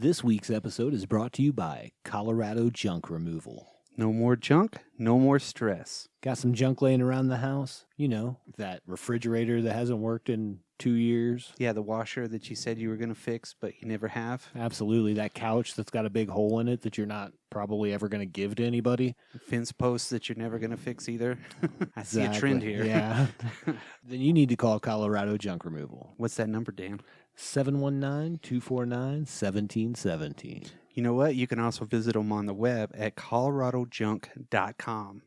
This week's episode is brought to you by Colorado Junk Removal. No more junk, no more stress. Got some junk laying around the house? You know, that refrigerator that hasn't worked in 2 years. Yeah, the washer that you said you were going to fix, but you never have. Absolutely. That couch that's got a big hole in it that you're not probably ever going to give to anybody. Fence posts that you're never going to fix either. I see a Exactly. trend here. Yeah. Then you need to call Colorado Junk Removal. What's that number, Dan? 719-249-1717. You know what? You can also visit them on the web at coloradojunk.com.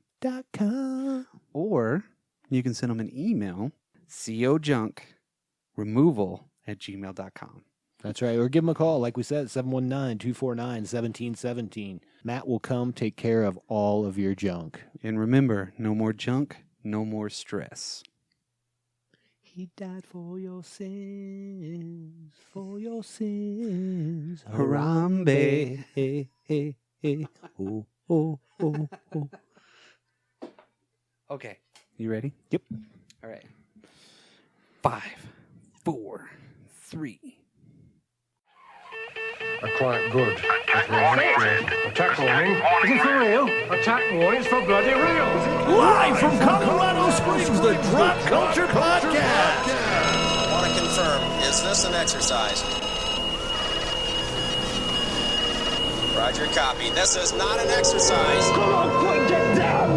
Or you can send them an email, cojunkremoval@gmail.com. That's right. Or give them a call. Like we said, 719-249-1717. Matt will come take care of all of your junk. And remember, no more junk, no more stress. He died for your sins, for your sins. Harambe. Hey, hey, hey. Oh, oh, oh, oh. Okay. You ready? Yep. All right. 5, 4, 3. Quite good. Attack warning. Is it for real? Attack warning for bloody real. Live from Colorado Springs, the Drop Culture Podcast. I want to confirm, is this an exercise? Roger, copy. This is not an exercise. Come on, quick, get down.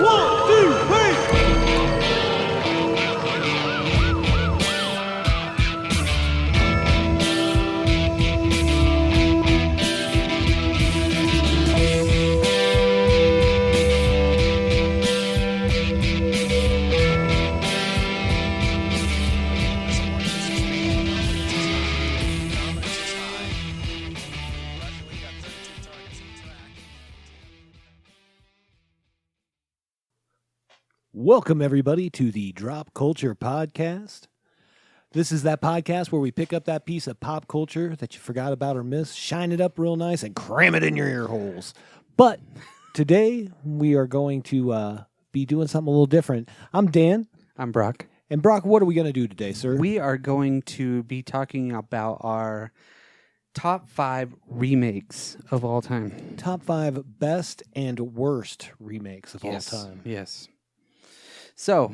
1, 2, 3. Welcome, everybody, to the Drop Culture Podcast. This is that podcast where we pick up that piece of pop culture that you forgot about or missed, shine it up real nice, and cram it in your ear holes. But today, we are going to be doing something a little different. I'm Dan. I'm Brock. And Brock, what are we going to do today, sir? We are going to be talking about our top 5 remakes of all time. Top 5 best and worst remakes of all time. Yes. So,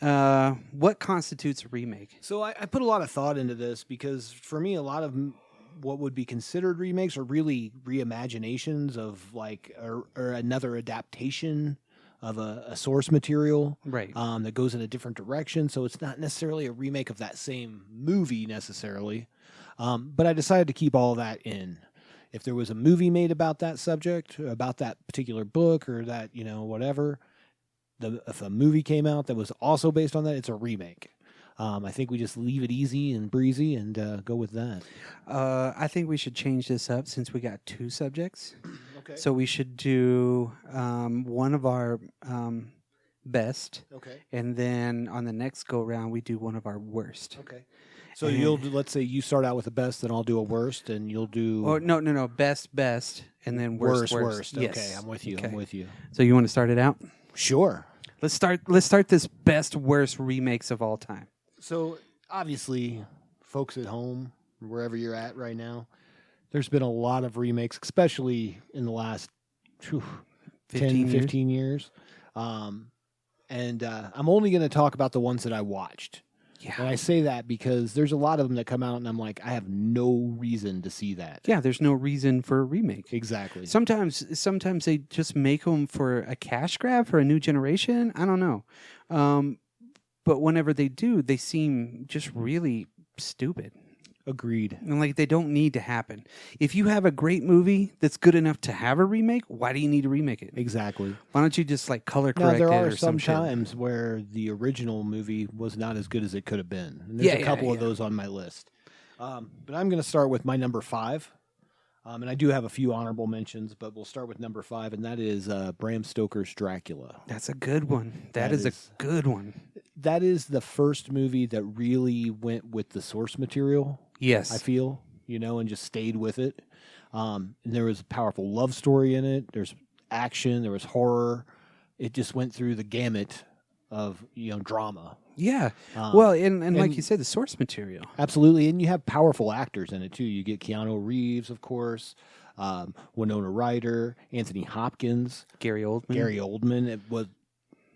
what constitutes a remake? So I put a lot of thought into this because for me, a lot of what would be considered remakes are really reimaginations of like or another adaptation of a source material, Right. That goes in a different direction. So it's not necessarily a remake of that same movie necessarily. But I decided to keep all that in. If there was a movie made about that subject, about that particular book, or that whatever. If a movie came out that was also based on that, it's a remake. I think we just leave it easy and breezy and go with that. I think we should change this up since we got 2 subjects. Okay. So we should do one of our best. Okay. And then on the next go round, we do one of our worst. Okay. So let's say you start out with the best, then I'll do a worst, and you'll do. Oh no, best, and then worst. Okay, Yes. I'm with you. Okay. I'm with you. So you want to start it out? Sure. Let's start this best worst remakes of all time. So obviously, folks at home, wherever you're at right now, there's been a lot of remakes, especially in the last 10, 15 years. And I'm only going to talk about the ones that I watched. Yeah. And I say that because there's a lot of them that come out and I'm like, I have no reason to see that. Yeah, there's no reason for a remake. Exactly. Sometimes they just make them for a cash grab for a new generation. I don't know. But whenever they do, they seem just really stupid. Agreed. And like they don't need to happen. If you have a great movie that's good enough to have a remake, why do you need to remake it? Exactly. Why don't you just like color Now, correct it there or are some some shit? times where the original movie was not as good as it could have been. And there's a couple of those on my list. But I'm going to start with my number 5. And I do have a few honorable mentions, but we'll start with number 5, and that is Bram Stoker's Dracula. That's a good one. That is a good one. That is the first movie that really went with the source material. Yes. I feel, and just stayed with it. And there was a powerful love story in it. There's action. There was horror. It just went through the gamut of drama. Yeah. Um, Well, and like and- you said, the source material. Absolutely, and you have powerful actors in it too. You get Keanu Reeves, of course, Winona Ryder, Anthony Hopkins, Gary Oldman. Gary Oldman. It was,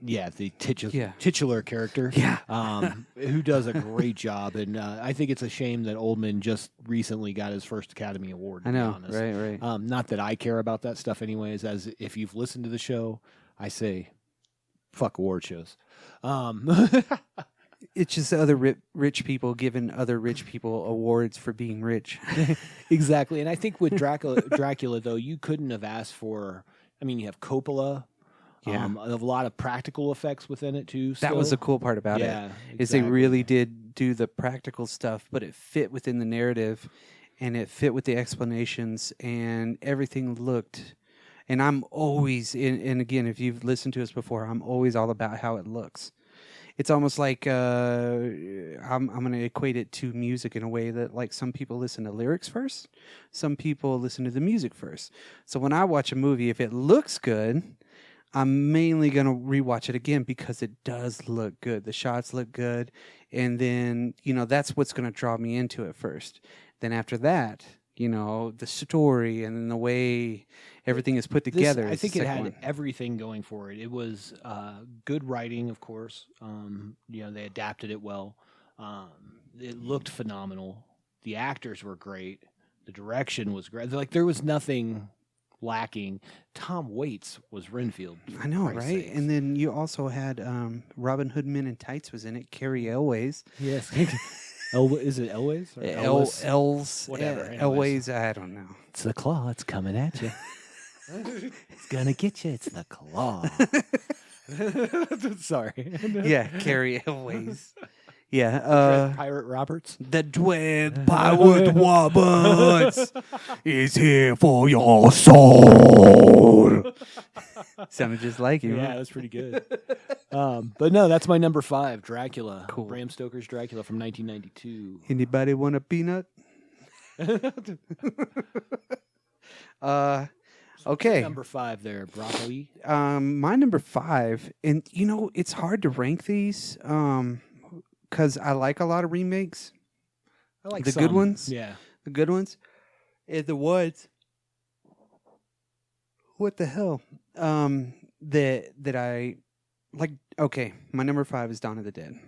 the Yeah. titular character, Yeah. who does a great job. And I think it's a shame that Oldman just recently got his first Academy Award. To I know. be honest. Right. Not that I care about that stuff, anyways. As if you've listened to the show, I say, fuck award shows. It's just other rich people giving other rich people awards for being rich. Exactly. And I think with Dracula, though, you couldn't have asked for. I mean, you have Coppola. Yeah. A lot of practical effects within it too. That was the still. cool part about Yeah, it. Is they exactly. really did do the practical stuff, but it fit within the narrative, and it fit with the explanations, and everything looked. And I'm always, and again, if you've listened to us before, I'm always all about how it looks. It's almost like I'm going to equate it to music in a way that, like, some people listen to lyrics first, some people listen to the music first. So when I watch a movie, if it looks good, I'm mainly going to rewatch it again because it does look good. The shots look good. And then, that's what's going to draw me into it first. Then after that, the story and then the way everything is put together. I is think the it second had one. everything going for it. It was good writing, of course. They adapted it well. It looked phenomenal. The actors were great. The direction was great. Like, there was nothing lacking. Tom Waits was Renfield. I know, for right? Christ's sakes. And then you also had Robin Hood Men in Tights was in it. Carrie Elways. Yes. Is it Elways? Or Ellis? Els. Whatever, anyways. Elways, I don't know. It's the claw. It's coming at you. It's gonna get you. It's the claw. Sorry. Yeah, Carrie Elways. Yeah. Pirate Roberts. The Dread Pirate Roberts is here for your soul. Sounded just like you. Yeah, that's pretty good. But no, that's my number 5, Dracula. Cool. Bram Stoker's Dracula from 1992. Anybody want a peanut? Okay. Number 5 there, Broccoli. My number 5, and it's hard to rank these because I like a lot of remakes. I like The some. good ones? Yeah. The good ones. The ones. What the hell? That I like. Okay, my number 5 is Dawn of the Dead.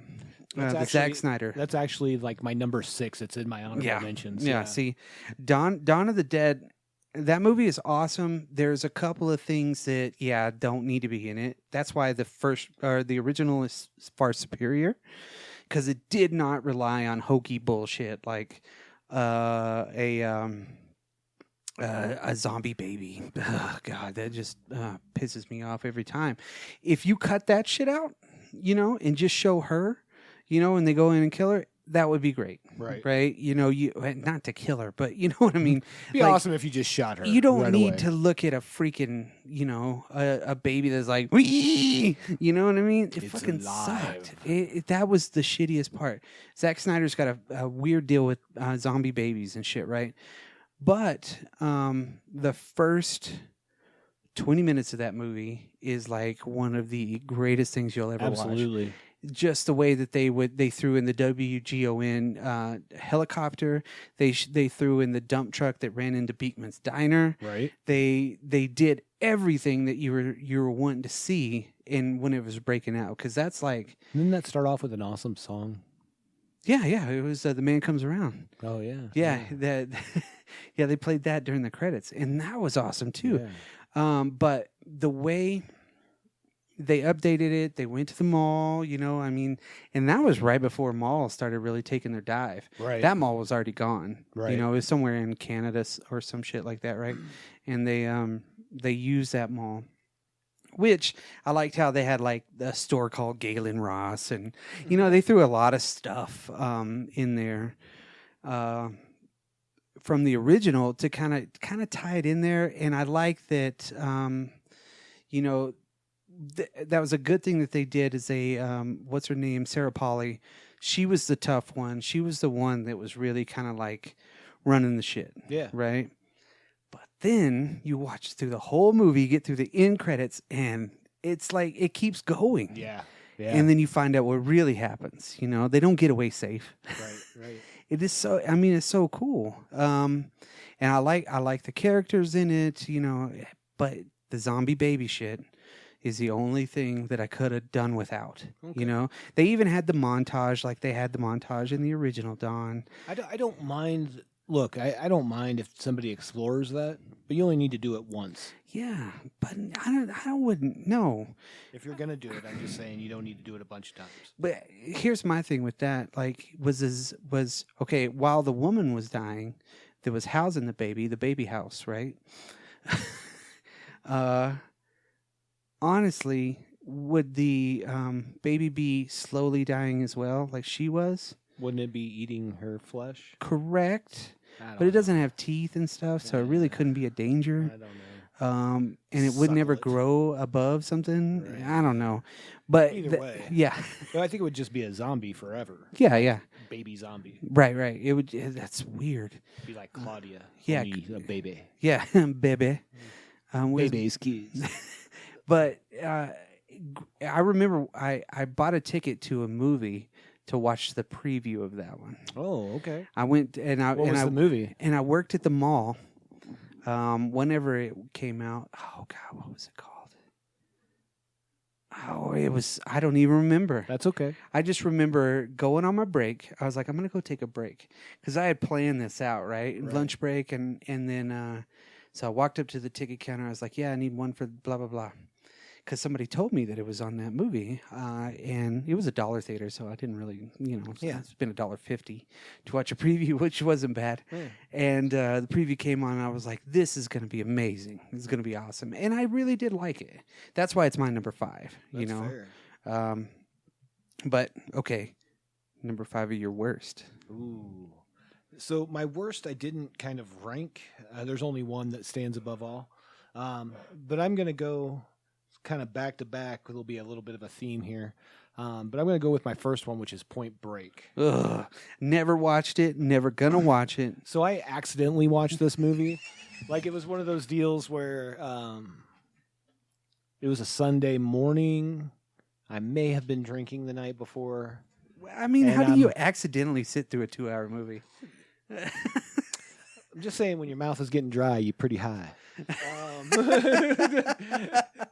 The Zack Snyder. That's actually like my number 6. It's in my honorable mentions. Yeah. See, Dawn of the Dead. That movie is awesome. There's a couple of things that don't need to be in it. That's why the original is far superior because it did not rely on hokey bullshit like a zombie baby. Ugh, God, that just pisses me off every time. If you cut that shit out, and just show her, and they go in and kill her, that would be great. Right? You not to kill her, but you know what I mean? It'd be awesome if you just shot her. You don't right need away. to look at a freaking, a baby that's like, wee! You know what I mean? It It's fucking alive. sucked. That was the shittiest part. Zack Snyder's got a weird deal with zombie babies and shit, right? But the first 20 minutes of that movie is like one of the greatest things you'll ever watch. Absolutely. Just the way that they threw in the WGON helicopter, they threw in the dump truck that ran into Beekman's diner. Right. They did everything that you were wanting to see in when it was breaking out, because that's like Didn't that start off with an awesome song? yeah it was The Man Comes Around. Oh yeah. Yeah, that they played that during the credits, and that was awesome too. Yeah. But the way they updated it, they went to the mall, and that was right before malls started really taking their dive. Right. That mall was already gone. Right. It was somewhere in Canada or some shit like that, right? And they used that mall, which I liked how they had like a store called Galen Ross, and they threw a lot of stuff in there from the original to kind of tie it in there. And I like that that was a good thing that they did. Is they what's her name, Sarah Polley, she was the tough one. She was the one that was really kind of like running the shit. Yeah. Right. But then you watch through the whole movie, you get through the end credits, and it's like it keeps going. Yeah. Yeah. And then you find out what really happens. You know, they don't get away safe. Right. It is so. I mean, it's so cool. And I like the characters in it. You know, but the zombie baby shit is the only thing that I could have done without. Okay. You know, they even had the montage, like they had the montage in the original Dawn. I don't mind. Look, I don't mind if somebody explores that, but you only need to do it once. Yeah, but I wouldn't. No. If you're gonna do it, I'm just saying you don't need to do it a bunch of times. But here's my thing with that. Like, was okay, while the woman was dying, that was housing the baby house, right? Honestly, would the baby be slowly dying as well, like she was? Wouldn't it be eating her flesh? Correct. I don't But it know. doesn't have teeth and stuff, so it really couldn't be a I danger. don't know. And it would never Suckle it. grow above something. Right. I don't know. But Either way. yeah. No, I think it would just be a zombie forever. Yeah. Baby zombie. Right. It would. That's weird. Be like Claudia. Yeah. Only a baby. Yeah, baby. Where's- Baby's kids. But I remember I bought a ticket to a movie to watch the preview of that one. Oh, okay. I went and I What was the movie? and I worked at the mall. Whenever it came out, oh God, what was it called? Oh, it was, I don't even remember. That's okay. I just remember going on my break. I was like, I'm going to go take a break because I had planned this out, right? Lunch break. And then, so I walked up to the ticket counter. I was like, yeah, I need one for blah, blah, blah. Because somebody told me that it was on that movie, and it was a dollar theater, so I didn't really, it's been $1.50 to watch a preview, which wasn't bad. Yeah. And the preview came on, and I was like, this is going to be amazing. This is going to be awesome. And I really did like it. That's why it's my number 5, That's fair. But, okay, number 5 of your worst. Ooh. So my worst, I didn't kind of rank. There's only one that stands above all. But I'm going to go kind of back to back. There'll be a little bit of a theme here. But I'm going to go with my first one, which is Point Break. Ugh, never watched it, never going to watch it. So I accidentally watched this movie. Like it was one of those deals where it was a Sunday morning. I may have been drinking the night before. I mean, And how do you accidentally sit through a 2-hour movie? I'm just saying, when your mouth is getting dry, you're pretty high.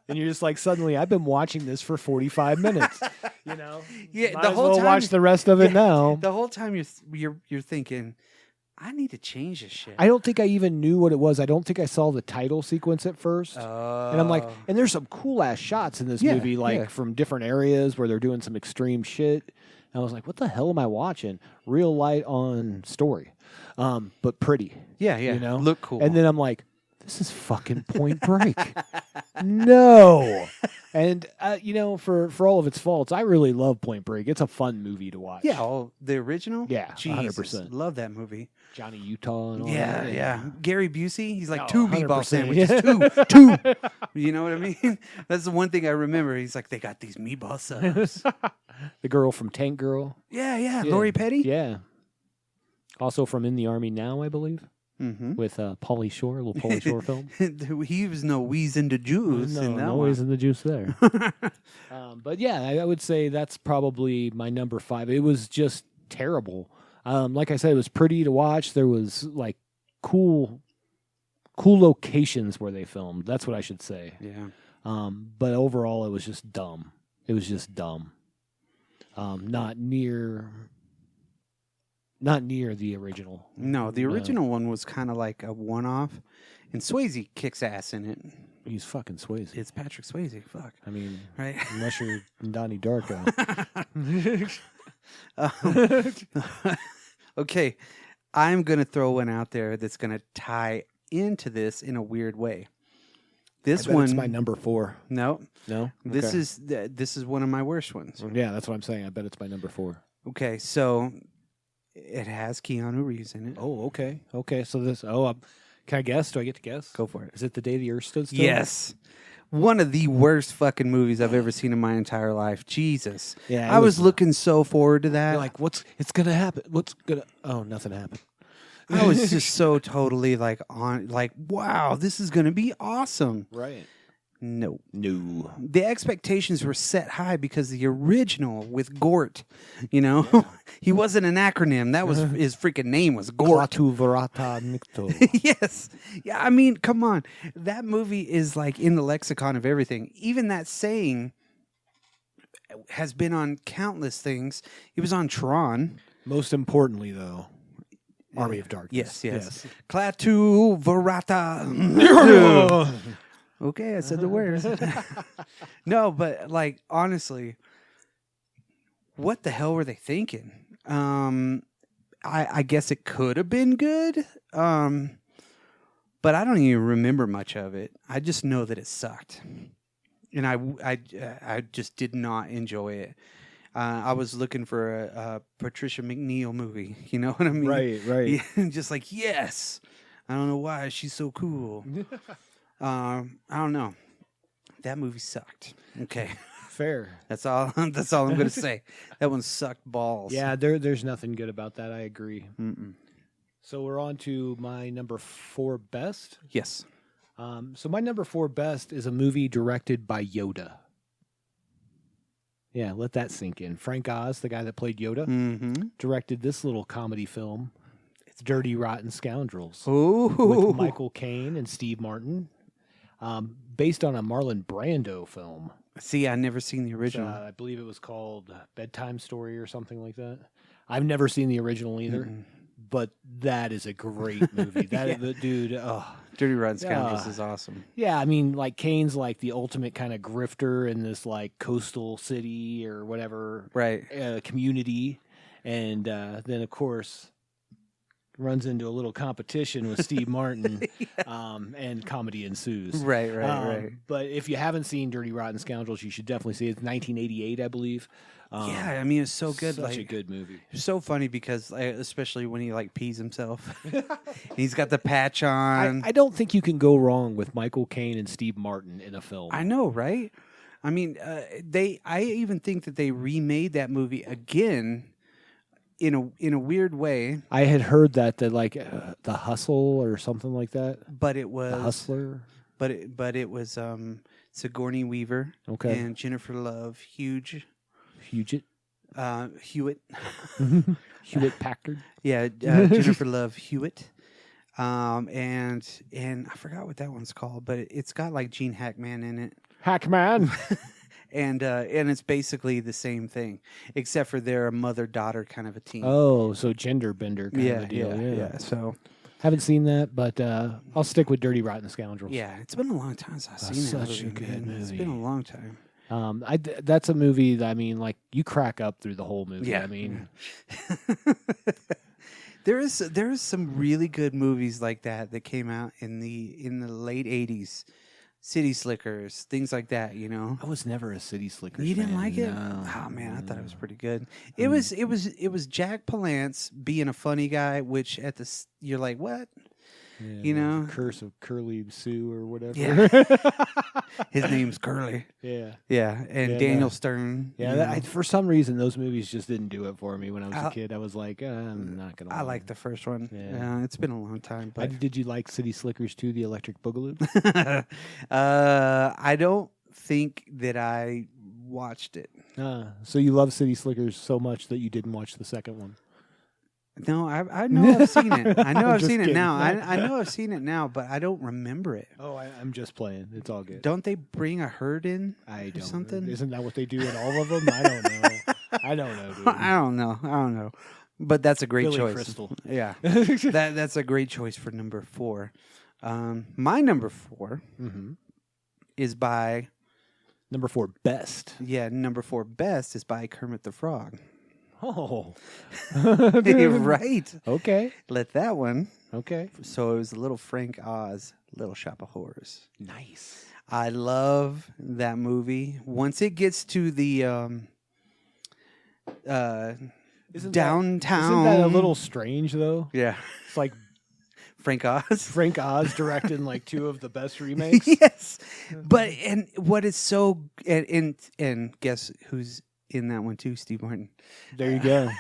And you're just like, suddenly, I've been watching this for 45 minutes. You know, Yeah, Might the as whole well time watch the rest of it yeah, now. The whole time you're thinking, I need to change this shit. I don't think I even knew what it was. I don't think I saw the title sequence at first. And I'm like, and there's some cool ass shots in this Yeah, movie, like yeah. from different areas where they're doing some extreme shit. And I was like, what the hell am I watching? Real light on story, but pretty. yeah, You know, look cool. And then I'm like, this is fucking Point Break. No. And for all of its faults, I really love Point Break. It's a fun movie to watch. the original. Yeah, Jesus, 100%. love that movie. Johnny Utah and all Yeah, that. yeah. Gary Busey, he's like Oh, 2 meatball 100%, sandwiches, yeah. two. You know what I mean? That's the one thing I remember. He's like, they got these meatball subs. The girl from Tank Girl. yeah. Lori Petty. Yeah. Also from In the Army Now, I believe, Mm-hmm. with Pauly Shore, a little Pauly Shore film. He was no wheezing the juice in that one. Always in the juice there. But yeah, I would say that's probably my number 5. It was just terrible. Like I said, it was pretty to watch. There was like cool locations where they filmed. That's what I should say. Yeah. But overall, it was just dumb. It was just dumb. Not near the original. No, the original one was kind of like a one-off, and Swayze kicks ass in it. He's fucking Swayze. It's Patrick Swayze. Fuck. I mean, Right? unless you're Donnie Darko. Okay, I'm going to throw one out there that's going to tie into this in a weird way. This I bet one, it's my number 4. no, No, this Okay. is one of my worst ones. Yeah, that's what I'm saying. I bet it's my number 4. Okay, so it has Keanu Reeves in it. Oh, okay. So this. Can I guess? Do I get to guess? Go for it. Is it The Day the Earth Stood Still? Yes. One of the worst fucking movies I've ever seen in my entire life. Jesus. Yeah, it I was was- looking so forward to that. You're like, it's gonna happen? Oh, nothing happened. I was just so totally like, wow, this is going to be awesome. Right. No. No. The expectations were set high because the original with Gort, you know, he wasn't an acronym. That was his freaking name was Gort. Klaatu Verata Nikto. Yes. Yeah, I mean, come on. That movie is like in the lexicon of everything. Even that saying has been on countless things. It was on Tron. Most importantly, though, Army of Darkness. Yes. Klaatu Verata. Okay, I said the words. No, but like honestly, what the hell were they thinking? I guess it could have been good, but I don't even remember much of it. I just know that it sucked, and I just did not enjoy it. I was looking for a Patricia McNeil movie. You know what I mean? Right. Yeah, just like yes. I don't know why she's so cool. I don't know. That movie sucked. Okay, Fair. that's all. That's all I'm going to say. That one sucked balls. Yeah, there's nothing good about that. I agree. Mm-mm. So we're on to my number 4 best. Yes. So my number 4 best is a movie directed by Yoda. Yeah, let that sink in. Frank Oz, the guy that played Yoda, Mm-hmm. directed this little comedy film. It's Dirty Rotten Scoundrels Ooh. with Michael Caine and Steve Martin, based on a Marlon Brando film. See, I never seen the original. I believe it was called Bedtime Story or something like that. I've never seen the original either, but that is a great movie. That the dude, Dirty Rotten Scoundrels is awesome. yeah. I mean, like Kane's like the ultimate kind of grifter in this like coastal city or whatever Right. community, and then of course runs into a little competition with Steve Martin, and comedy ensues. Right. But if you haven't seen Dirty Rotten Scoundrels, you should definitely see it. It's 1988, I believe. Yeah, I mean, it's so good. Such like, a good movie. It's so funny because, especially when he like pees himself, he's got the patch on. I don't think you can go wrong with Michael Caine and Steve Martin in a film. I know, right? I mean, I even think that they remade that movie again in a weird way. I had heard that like The Hustle or something like that. But it was The Hustler. But it was Sigourney Weaver, Okay. and Jennifer Love, Hewitt. Hewitt, Hewitt Packard. yeah, Jennifer Love Hewitt, and I forgot what that one's called, but it's got like Gene Hackman in it. Hackman. And it's basically the same thing, except for they're a mother-daughter kind of a team. Oh, so gender bender kind of a deal. Yeah. So Haven't seen that, but I'll stick with Dirty Rotten Scoundrels. yeah, it's been a long time since I've seen that such a movie, good man. It's movie. been a long time. That's a movie that, I mean, like, you crack up through the whole movie. Yeah. I mean, There is some really good movies like that came out in the late 80s. City Slickers, things like that, you know. I was never a City Slickers You didn't fan, like it? no. Oh man, I thought it was pretty good. It was Jack Palance being a funny guy, which you're like, what? Yeah, You the know? Curse of Curly Sue or whatever. Yeah. His name's Curly. Yeah. Yeah, and Yeah, Daniel that- Stern. Yeah, you know. for some reason, those movies just didn't do it for me when I was a kid. I was like, I'm not going to I like the first one. Yeah. It's been a long time, but Did you like City Slickers 2, The Electric Boogaloo? I don't think that I watched it. So you love City Slickers so much that you didn't watch the second one? No, I know I've seen it. I know I've Just seen it kidding. now. I know I've seen it now, but I don't remember it. Oh, I'm just playing. It's all good. Don't they bring a herd in? I don't. something? Isn't that what they do in all of them? I don't know. I don't know, dude. I don't know. But that's a great Billy choice. Crystal. Yeah, that's a great choice for number 4. My number 4 is by Number 4, best. number 4 best is by Kermit the Frog. Oh. Right. Okay. Let that one. Okay. So it was Little Frank Oz, Little Shop of Horrors. Nice. I love that movie. Once it gets to the downtown, Isn't that a little strange though? yeah, It's like Frank Oz. Frank Oz directing like 2 of the best remakes. Yes, but and what is so and guess who's in that one too? Steve Martin. There you go.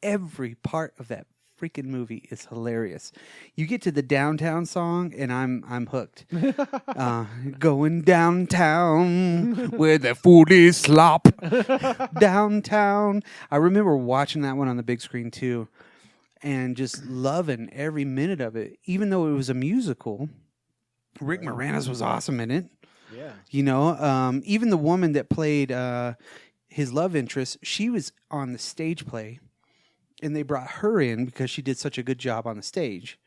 Every part of that freaking movie is hilarious. You get to the downtown song, and I'm hooked. Going downtown where the food is slop. Downtown. I remember watching that one on the big screen too, and just loving every minute of it. Even though it was a musical, Rick Moranis was awesome in it. Yeah. You know, even the woman that played his love interest, she was on the stage play, and they brought her in because she did such a good job on the stage.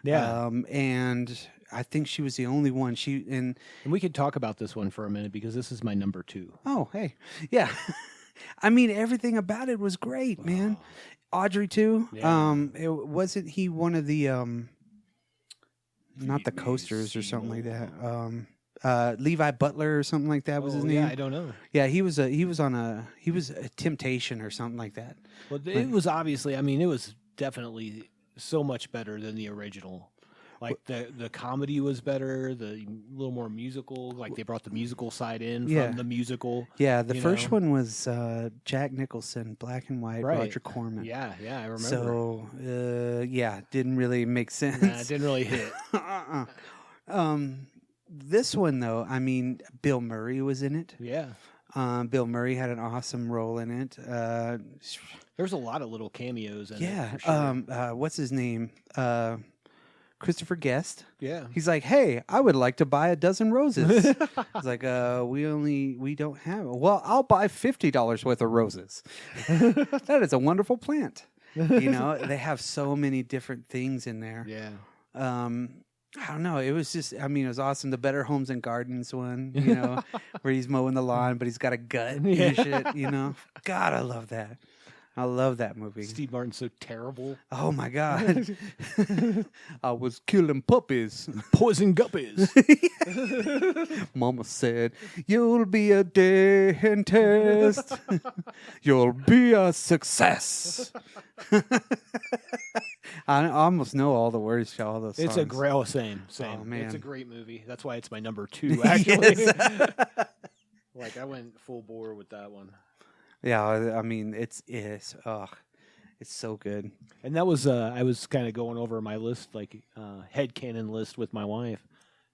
Yeah. And I think she was the only one. And we could talk about this one for a minute because this is my number 2. Oh, hey. Yeah. I mean, everything about it was great, man. Audrey, too. Yeah. Wasn't he one of the, not the coasters or something like that? Levi Butler or something like that was his name. Yeah, I don't know. Yeah, he was a Temptation or something like that. Well, it was obviously, I mean, it was definitely so much better than the original. Like the comedy was better, the little more musical. Like they brought the musical side in from the musical. Yeah, the first one was Jack Nicholson, black and white, Right. Roger Corman. Yeah, I remember. So didn't really make sense. Nah, it didn't really hit. This one though, I mean, Bill Murray was in it. Yeah. Bill Murray had an awesome role in it. There's a lot of little cameos in it. Yeah. For sure. What's his name? Christopher Guest. Yeah. He's like, hey, I would like to buy a dozen roses. He's like, we don't have. Well, I'll buy $50 worth of roses. That is a wonderful plant. You know, they have so many different things in there. Yeah. I don't know. It was just, I mean, it was awesome. The Better Homes and Gardens one, you know, where he's mowing the lawn, but he's got a gut and shit, you know. God, I love that. I love that movie. Steve Martin's so terrible. Oh, my God. I was killing puppies. Poison guppies. Mama said, you'll be a dentist. You'll be a success. I almost know all the words to all those songs. It's a great, same. Oh, man. It's a great movie. That's why it's my number 2, actually. Like, I went full bore with that one. Yeah, I mean, it's so good. And that was, I was kind of going over my list, like, headcanon list with my wife.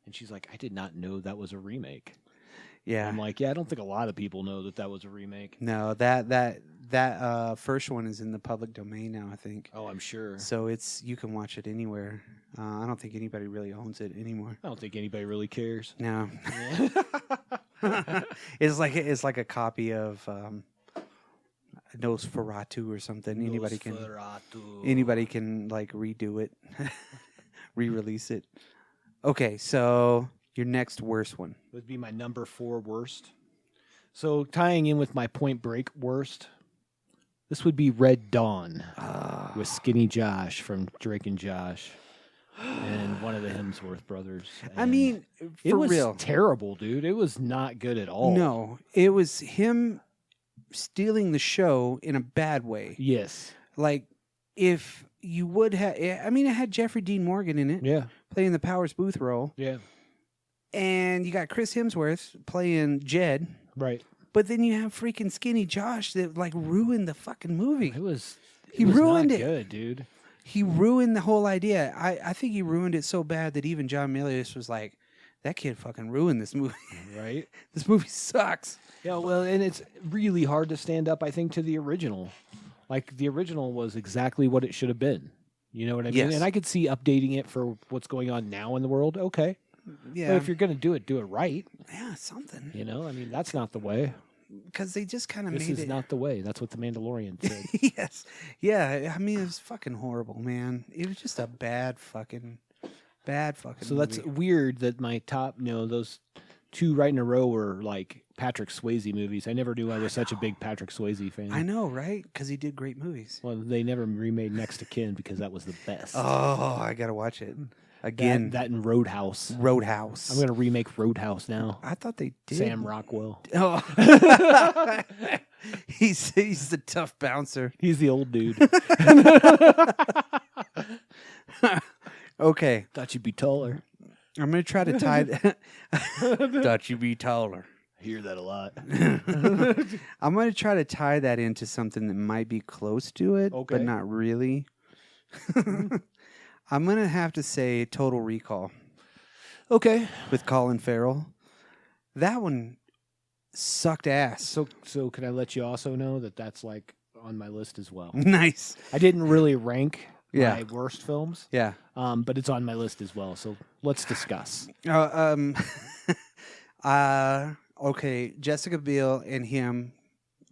And she's like, I did not know that was a remake. Yeah. I'm like, yeah, I don't think a lot of people know that was a remake. No, that first one is in the public domain now, I think. Oh, I'm sure. So you can watch it anywhere. I don't think anybody really owns it anymore. I don't think anybody really cares. No. It's like a copy of Nosferatu or something. Anybody can like redo it, re-release it. Okay, so your next worst one would be my number 4 worst. So tying in with my Point Break worst, this would be Red Dawn with Skinny Josh from Drake and Josh and one of the Hemsworth brothers. I mean, it was real. Terrible, dude. It was not good at all. No, it was him stealing the show in a bad way. Yes. Like, if you would have... I mean, it had Jeffrey Dean Morgan in it. Yeah. Playing the Powers Booth role. Yeah. And you got Chris Hemsworth playing Jed. Right. But then you have freaking Skinny Josh that, like, ruined the fucking movie. He ruined not it. Good, dude. He ruined the whole idea. I think he ruined it so bad that even John Milius was like, that kid fucking ruined this movie. Right. This movie sucks. Yeah, well, and it's really hard to stand up, I think, to the original. Like, the original was exactly what it should have been. You know what I mean? Yes. And I could see updating it for what's going on now in the world. Okay. Yeah. But if you're going to do it right. Yeah, something. You know, I mean, that's not the way. Because they just kind of made it. This is not the way. That's what the Mandalorian said. Yes. Yeah, I mean, it was fucking horrible, man. It was just a bad fucking So movie. that's weird that my top, those 2 right in a row were like Patrick Swayze movies. I never knew I was such a big Patrick Swayze fan. I know, right? Because he did great movies. Well, they never remade Next to Kin because that was the best. Oh, I got to watch it. Again. That and Roadhouse. I'm going to remake Roadhouse now. I thought they did. Sam Rockwell. Oh. He's the tough bouncer. He's the old dude. Okay. Thought you'd be taller. I'm going to try to tie that. Thought you'd be taller. I hear that a lot. I'm going to try to tie that into something that might be close to it, Okay. but not really. I'm gonna have to say Total Recall Okay. with Colin Farrell. That one sucked ass. So can I let you also know that that's like on my list as well? Nice. I didn't really rank Yeah. my worst films, Yeah. but it's on my list as well. So let's discuss. Okay, Jessica Biel and him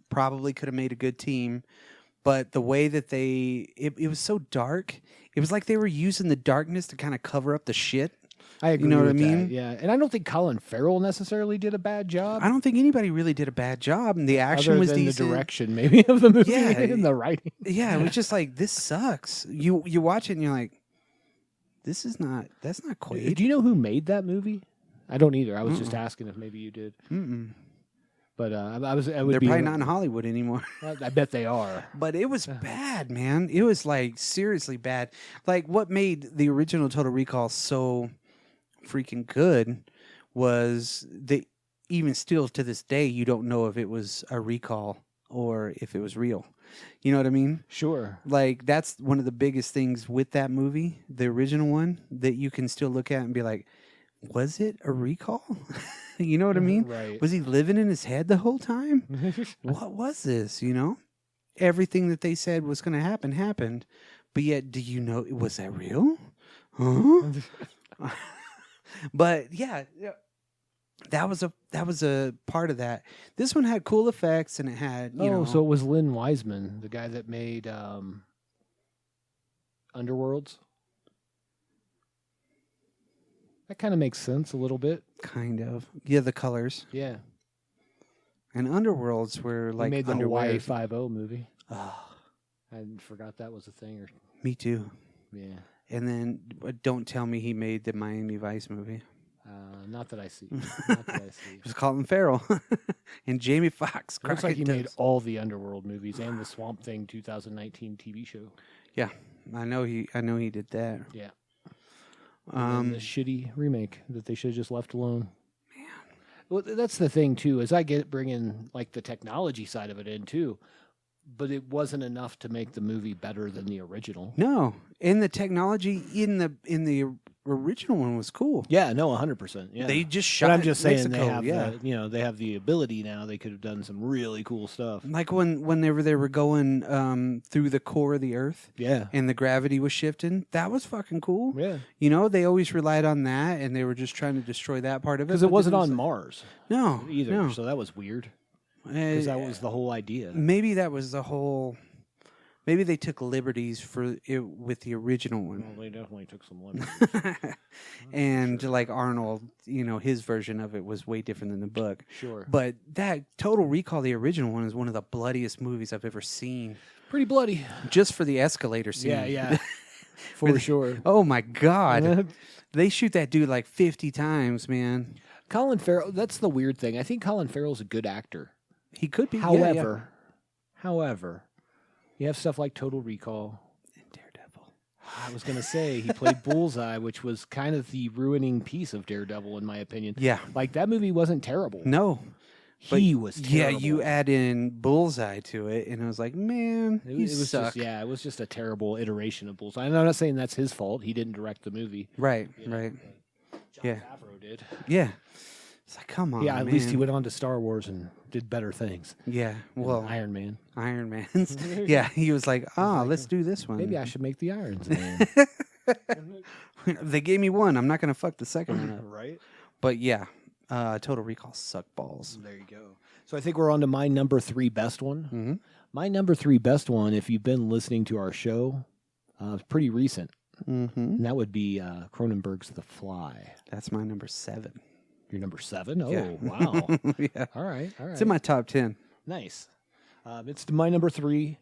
probably could have made a good team, but the way that it was so dark. It was like they were using the darkness to kind of cover up the shit. I agree. You know what I with mean? that, yeah, and I don't think Colin Farrell necessarily did a bad job. I don't think anybody really did a bad job, and the action other was than decent. the direction, maybe, of the movie Yeah. and the writing. Yeah, it was just like, this sucks. You watch it and you're like, that's not Quaid. Do you know who made that movie? I don't either. I was just asking if maybe you did. Mm-mm. But I would They're be probably not in Hollywood anymore. I bet they are. But it was bad, man. It was like seriously bad. Like what made the original Total Recall so freaking good was that even still to this day, you don't know if it was a recall or if it was real. You know what I mean? Sure. Like that's one of the biggest things with that movie, the original one, that you can still look at and be like, was it a recall? You know what I mean? Right. Was he living in his head the whole time? What was this? You know, everything that they said was going to happen happened, but yet, do you know, was that real? Huh? But yeah, that was a part of that. This one had cool effects and it had So it was Lynn Wiseman, the guy that made Underworlds. That kind of makes sense a little bit. kind of the colors Yeah. and Underworlds were He like made the underwear. Hawaii Five-0 movie. Oh, I forgot that was a thing. me too. Yeah. And then don't tell me he made the Miami Vice movie. Not that I see. Not that I see. It was Colin Farrell and Jamie Foxx. It looks like he made all the Underworld movies and the Swamp Thing 2019 TV show. Yeah, I know he did that. Yeah. And then the Um, shitty remake that they should have just left alone. Man. Well, that's the thing, too, is I get bringing like the technology side of it in, too. But it wasn't enough to make the movie better than the original. no, and the technology in the original one was cool. Yeah, no, 100%. Yeah. They just shot. But I'm it just in saying Mexico, they have they have the ability now. They could have done some really cool stuff. like whenever they were going through the core of the Earth Yeah. and the gravity was shifting. That was fucking cool. Yeah. You know, they always relied on that, and they were just trying to destroy that part of it. Because but it wasn't then on like- Mars No, either. No. So that was weird. Because that was the whole idea. Maybe that was the whole. Maybe they took liberties for it with the original Well, one, they definitely took some limits. and like Arnold, his version of it was way different than the book. Sure. But that Total Recall, the original one, is one of the bloodiest movies I've ever seen. Pretty bloody. Just for the escalator scene. Yeah, yeah. For sure. Oh my God, they shoot that dude like 50 times, man. Colin Farrell, that's the weird thing. I think Colin Farrell's a good actor. He could be. However, you have stuff like Total Recall. And Daredevil. I was going to say he played Bullseye, which was kind of the ruining piece of Daredevil, in my opinion. Yeah. Like, that movie wasn't terrible. No. He was terrible. Yeah, you add in Bullseye to it, and I was like, man, It you was suck. it was just a terrible iteration of Bullseye. And I'm not saying that's his fault. He didn't direct the movie. Right, You know, right. Jon Yeah. Favreau did. Yeah. It's like, come on, Yeah, at least he man. went on to Star Wars and did better things. Yeah, well, Iron Man. Iron Man's. Yeah, he was like, let's do this one. Maybe I should make the Irons Man. They gave me one. I'm not going to fuck the second one up. Right? But yeah, Total Recall suck balls. There you go. So I think we're on to my number 3 best one. Mm-hmm. My number 3 best one, if you've been listening to our show, is pretty recent. Mm-hmm. And that would be Cronenberg's The Fly. That's my number 7. Your number 7? Oh, Yeah. wow. Yeah. All right. It's in my top 10. Nice. It's my number 3.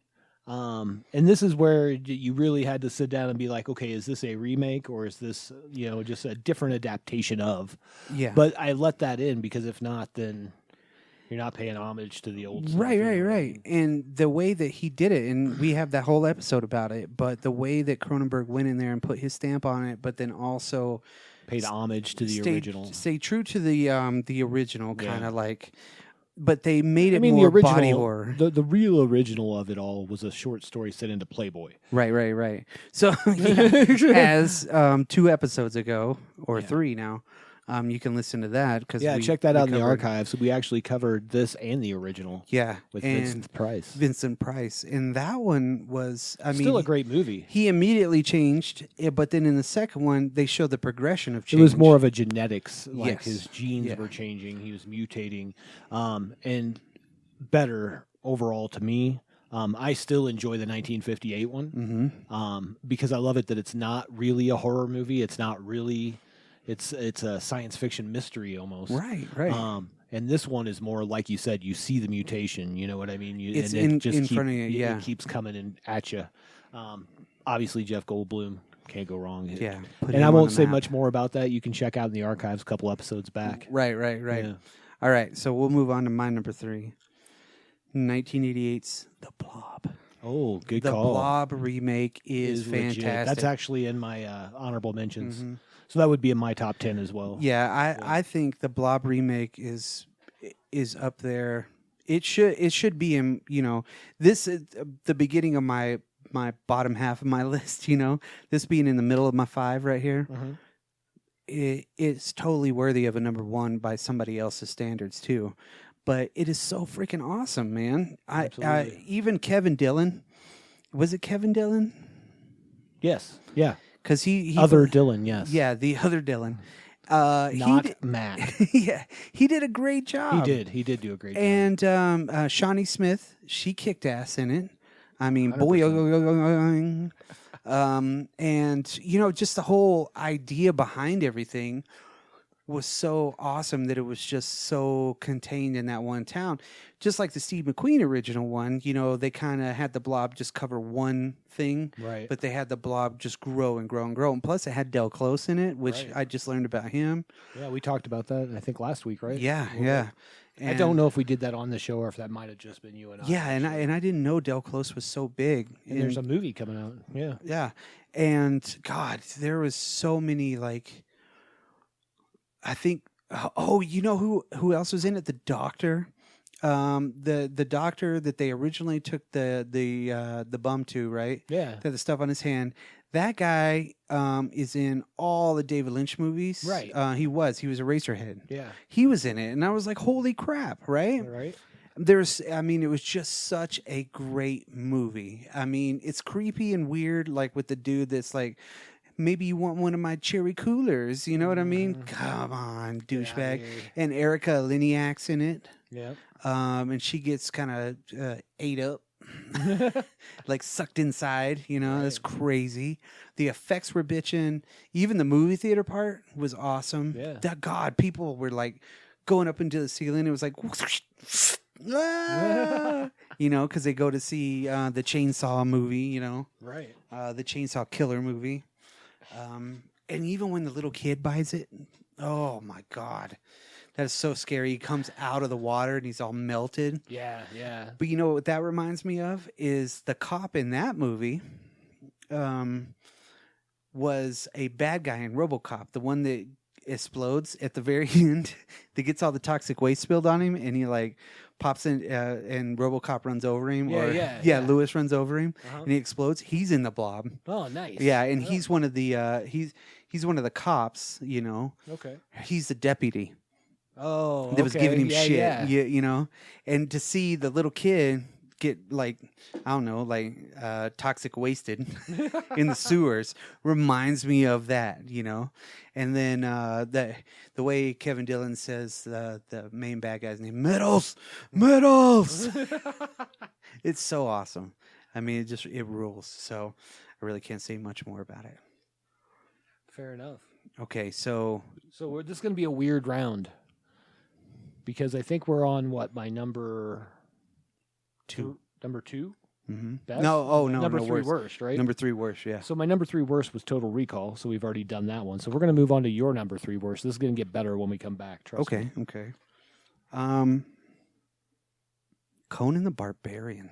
And this is where you really had to sit down and be like, okay, is this a remake or is this, just a different adaptation of? Yeah. But I let that in because if not, then you're not paying homage to the old stuff. Right, you know what I right. mean? And the way that he did it, and we have that whole episode about it, but the way that Cronenberg went in there and put his stamp on it, but then also Paid homage to the original. Stay true to the original, Yeah. kind of like but they made it I mean, more the original, body horror. the real original of it all was a short story set into Playboy. Right. So as 2 episodes ago or 3 now, you can listen to that because Check that out in the archives. We actually covered this and the original. Yeah, with and Vincent Price. And that one was, still a great movie. He immediately changed, but then in the second one, they showed the progression of change. It was more of a genetics, like Yes. his genes Yeah. were changing, he was mutating, and better overall to me. I still enjoy the 1958 one because I love it that it's not really a horror movie. It's not really. It's a science fiction mystery almost. Right. And this one is more like you said. You see the mutation. You know what I mean? It's and in front of you. Yeah, it keeps coming in at you. Obviously, Jeff Goldblum can't go wrong. Yeah, and I won't say much more about that. You can check out in the archives a couple episodes back. Right. Yeah. All right, so we'll move on to my number 3, 1988's The Blob. Oh, good The call. Blob remake is legit. fantastic. That's actually in my honorable mentions. So that would be in my top 10 as well. Yeah, I think the Blob remake is up there. It should be in, this is the beginning of my bottom half of my list, this being in the middle of my 5 right here. It's totally worthy of a number 1 by somebody else's standards too. But it is so freaking awesome, man. I even Kevin Dillon, was it Kevin Dillon? Yes. Yeah. Because he other Dylan, yes. Yeah, the other Dylan. Not Matt. Yeah, he did a great job. He did do a great job. And Shawnee Smith, she kicked ass in it. I mean, 100%. boy. And just the whole idea behind everything was so awesome that it was just so contained in that one town. Just like the Steve McQueen original one, they kind of had the Blob just cover one thing, right? But they had the Blob just grow and grow and grow. And plus it had Del Close in it, which I just learned about him. Yeah, we talked about that, I think, last week, right? Yeah. And I don't know if we did that on the show or if that might have just been you and I. Yeah, and I didn't know Del Close was so big. And there's a movie coming out. Yeah. Yeah. And God, there was so many, like, I think, who else was in it? The doctor. The doctor that they originally took the bum to, right? Yeah. That had the stuff on his hand. That guy is in all the David Lynch movies. Right. He was Eraserhead. Yeah. He was in it, and I was like, holy crap, right? Right. It was just such a great movie. I mean, it's creepy and weird, like with the dude that's like, maybe you want one of my cherry coolers. You know what I mean? Come on, douchebag. And Erica Liniak's in it. Yeah. And she gets kind of ate up, like sucked inside. That's crazy. The effects were bitching. Even the movie theater part was awesome. Yeah. God, people were like going up into the ceiling. It was like, because they go to see the Chainsaw movie. Right. The Chainsaw Killer movie. And even when the little kid buys it, oh my God, that is so scary. He comes out of the water and he's all melted. Yeah. But you know what that reminds me of is the cop in that movie was a bad guy in RoboCop, the one that explodes at the very end, that gets all the toxic waste spilled on him, and he like pops in, and RoboCop runs over him. Lewis runs over him, and he explodes. He's in the Blob. Oh, nice. Yeah, and he's one of the he's one of the cops. Okay. He's the deputy. Oh, that was giving him shit. Yeah. And to see the little kid get like, I don't know, like toxic wasted in the sewers reminds me of that, And then the way Kevin Dillon says the main bad guy's name, Medals. It's so awesome. I mean, it rules. So I really can't say much more about it. Fair enough. Okay, so this is going to be a weird round because I think we're on my number 2. Number 2? Mm-hmm. Best? Number 3 worst, right? Number 3 worst, yeah. So my number 3 worst was Total Recall, so we've already done that one. So we're going to move on to your number 3 worst. This is going to get better when we come back, trust me. Okay. Conan the Barbarian.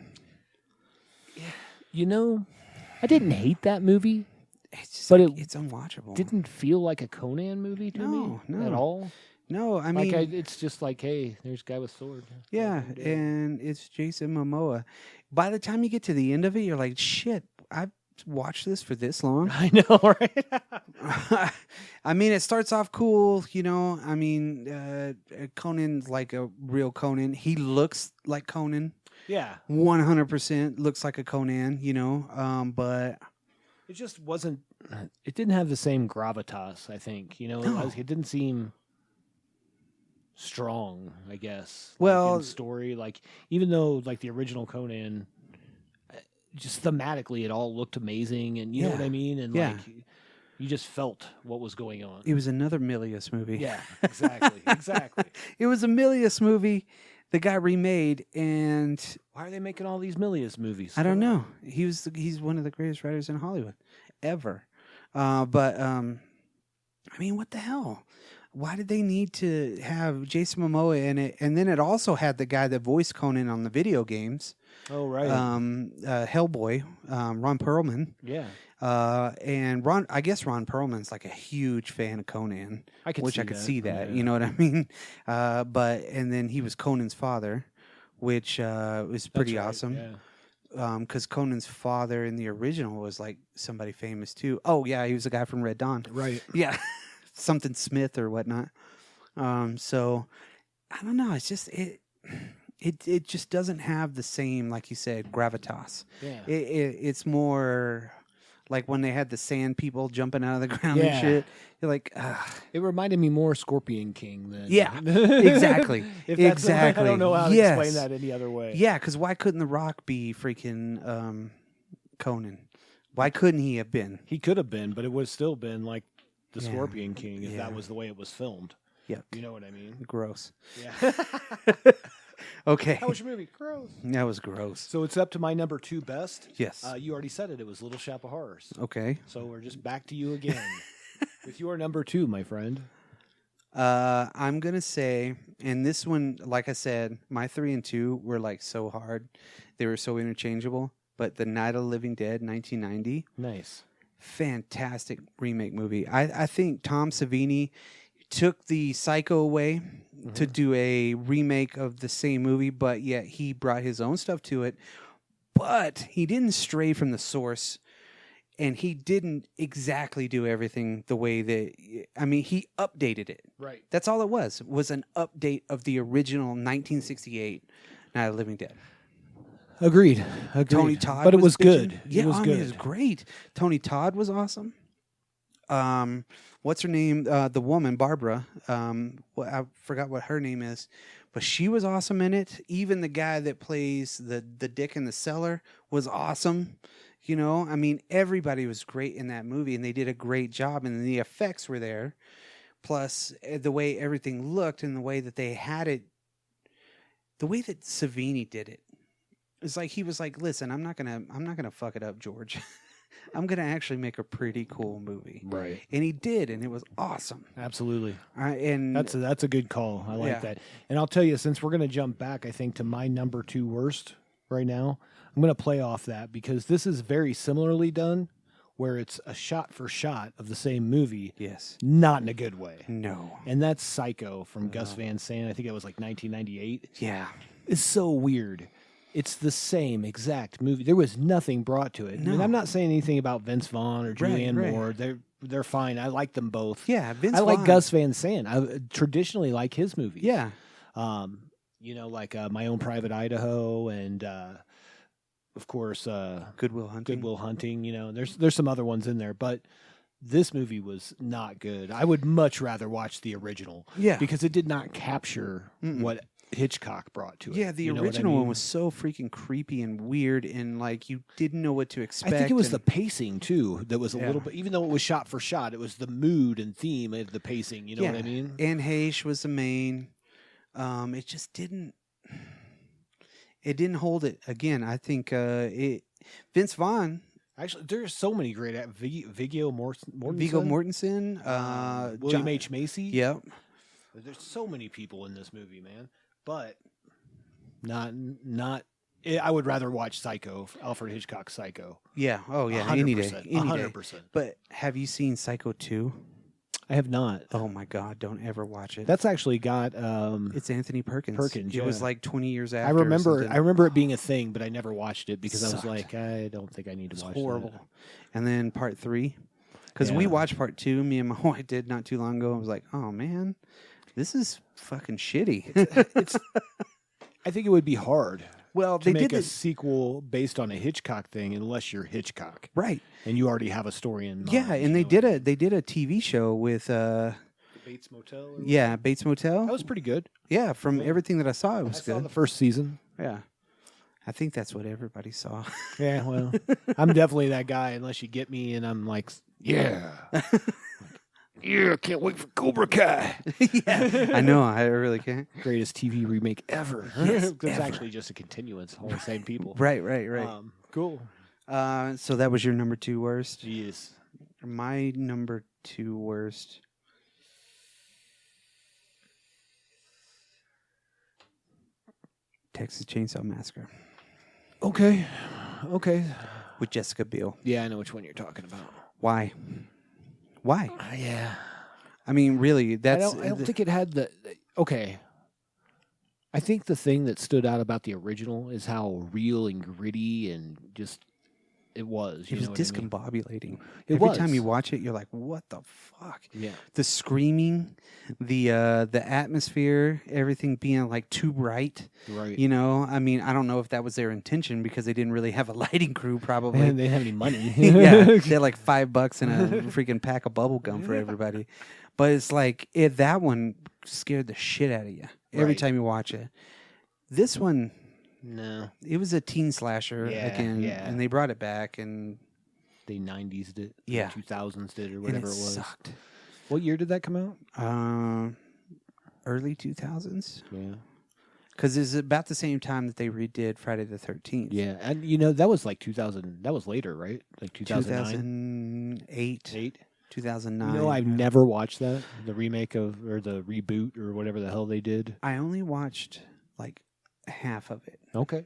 I didn't hate that movie. It's just but it's unwatchable. Didn't feel like a Conan movie to me at all. No, I mean, it's just like, hey, there's a guy with sword. yeah, and it's Jason Momoa. By the time you get to the end of it, you're like, shit, I've watched this for this long. I know, right? I mean, it starts off cool, you know. I mean, Conan's like a real Conan. He looks like Conan. Yeah. 100% looks like a Conan, you know. But it just wasn't. It didn't have the same gravitas. I think No. it didn't seem strong. I guess. Well, in story, like even though like the original Conan, just thematically it all looked amazing, and you know what I mean, and like you just felt what was going on. It was another Milius movie. Yeah, exactly, exactly. It was a Milius movie that got remade, and Why are they making all these Milius movies? I don't know. He's one of the greatest writers in Hollywood ever. But I mean, what the hell? Why did they need to have Jason Momoa in it? And then it also had the guy that voiced Conan on the video games. Oh right. Hellboy, Ron Perlman. Yeah. And I guess Ron Perlman's like a huge fan of Conan, I could see that. you know what I mean? And then he was Conan's father, which was pretty awesome. Yeah. Because Conan's father in the original was like somebody famous too. Oh yeah, he was a guy from Red Dawn. Right. Yeah, something Smith or whatnot. So I don't know. It's just it just doesn't have the same, like you said, gravitas. Yeah. It's more like when they had the sand people jumping out of the ground and Yeah. shit. You're like, ugh. It reminded me more Scorpion King than Yeah, exactly. If that's Exactly. I don't know how to Yes. explain that any other way. Yeah, because why couldn't The Rock be freaking Conan? Why couldn't he have been? He could have been, but it would have still been like the Yeah. Scorpion King if Yeah. that was the way it was filmed. Yeah, You know what I mean? gross. Yeah. Okay, How was your movie? Gross. that was gross. So it's up to my number 2 best. Yes. You already said it. It was Little Shop of Horrors. Okay. So we're just back to you again with your number 2, my friend. I'm gonna say, and this one, like I said, my 3 and 2 were like so hard, they were so interchangeable. But The Night of the Living Dead, 1990, Nice. fantastic remake movie. I think Tom Savini took the Psycho away to do a remake of the same movie, but yet he brought his own stuff to it. But he didn't stray from the source, and he didn't exactly do everything the way that, I mean, he updated it. Right. That's all it was an update of the original 1968 Night of the Living Dead. Agreed. Tony Todd, but it was bitching. good. Yeah, it was I good. mean, it was great. Tony Todd was awesome. What's her name? The woman, Barbara. I forgot what her name is, but she was awesome in it. Even the guy that plays the dick in the cellar was awesome. You know, I mean, everybody was great in that movie, and they did a great job, and the effects were there. Plus, the way everything looked and the way that they had it, the way that Savini did it. It's like he was like, "Listen, I'm not gonna fuck it up, George. I'm gonna actually make a pretty cool movie." Right. And he did, and it was awesome. Absolutely. And That's a good call. I like Yeah. that. And I'll tell you, since we're going to jump back, I think to my number 2 worst right now, I'm going to play off that because this is very similarly done, where it's a shot for shot of the same movie, yes, not in a good way. no, And that's Psycho from Gus Van Sant. I think it was like 1998. yeah, It's so weird. It's the same exact movie. There was nothing brought to it. No. And I'm not saying anything about Vince Vaughn or Julianne right. Moore. They're fine. I like them both. yeah. Vince I like Vaughn. Gus Van Sant. I traditionally like his movies. Yeah, Like My Own Private Idaho and of course Goodwill Hunting. Goodwill Hunting. There's some other ones in there, but this movie was not good. I would much rather watch the original. Yeah. Because it did not capture what Hitchcock brought to it. Yeah, the You know what I original one mean? was so freaking creepy and weird, and like you didn't know what to I expect. think it was and- the pacing too that was a Yeah. little bit, even though it was shot for shot, it was the mood and theme of the pacing. You know what I mean? Anne Heche was the main. It just didn't. It didn't hold it. Again, I think Vince Vaughn, Actually, there's so many great Viggo Mortensen. Viggo Mortensen, William John- H. Macy. Yep. There's so many people in this movie, man. But not. I would rather watch Psycho, Alfred Hitchcock's Psycho. Yeah. Oh yeah. Any day. 100%, Any day. 100%. But have you seen Psycho 2? I have not. Oh my God! Don't ever watch it. That's actually got. It's Anthony Perkins. Perkins, It was yeah. like 20 years after. I or remember. something. I remember it being a thing, but I never watched it because I was Sucked. like, I don't think I need to It's watch. horrible. That. And then part 3, because we Yeah. watched part 2. Me and my wife did not too long ago. I was like, oh man, this is fucking shitty. It's. I think it would be hard well, to they make did a this sequel based on a Hitchcock thing, unless you're Hitchcock right. and you already have a story in mind. Yeah, and they did a TV show with Bates Motel. yeah, Bates Motel. That was pretty good. Yeah, from everything that I saw, it I was saw good. the first season. Yeah. I think that's what everybody saw. Yeah, well, I'm definitely that guy unless you get me and I'm like, yeah. Yeah, can't wait for Cobra Kai. Yeah, I know. I really can't. Greatest TV remake ever. Yes, It's ever. actually just a continuance, all the same people. Right. Cool. So that was your number 2 worst. Yes. My number 2 worst. Texas Chainsaw Massacre Okay. with Jessica Biel. Yeah, I know which one you're talking about. Why? Why? Yeah. I mean, really, that's. I don't think it had the. Okay. I think the thing that stood out about the original is how real and gritty and just it was. You it was know what I mean? discombobulating. It Every was. time you watch it, you're like, "What the fuck?" Yeah. The screaming, the atmosphere, everything being like too bright. Right. You know, I mean, I don't know if that was their intention because they didn't really have a lighting crew, probably. Man, they didn't have any money. Yeah, they had like $5 and a freaking pack of bubble gum for everybody. But it's like that one scared the shit out of you every Right. time you watch it. This one, No. it was a teen slasher Yeah, again, yeah. and they brought it back, and They 90s did. Yeah. 2000s did or and whatever it it was. sucked. What year did that come out? Early 2000s, Yeah. because it's about the same time that they redid Friday the 13th. Yeah. And that was like 2000. That was later, right? Like 2009. 2008, 8. 2009. I've never watched that. The remake or the reboot or whatever the hell they did. I only watched like half of it. Okay.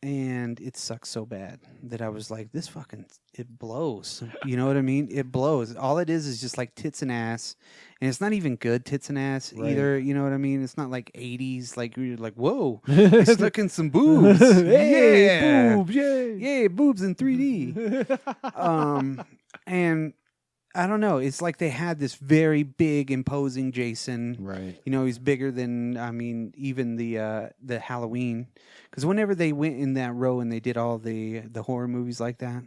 And it sucks so bad that I was like, this fucking, it blows. You know what I mean? It blows. All it is just like tits and ass. And it's not even good tits and ass Right. either. You know what I mean? It's not like 80s, like you're like, whoa, it's looking some boobs. Hey, Yeah. boobs, yay. Yay, boobs in 3D. And I don't know. It's like they had this very big, imposing Jason. Right. You know, he's bigger than even the Halloween. Because whenever they went in that row and they did all the horror movies like that,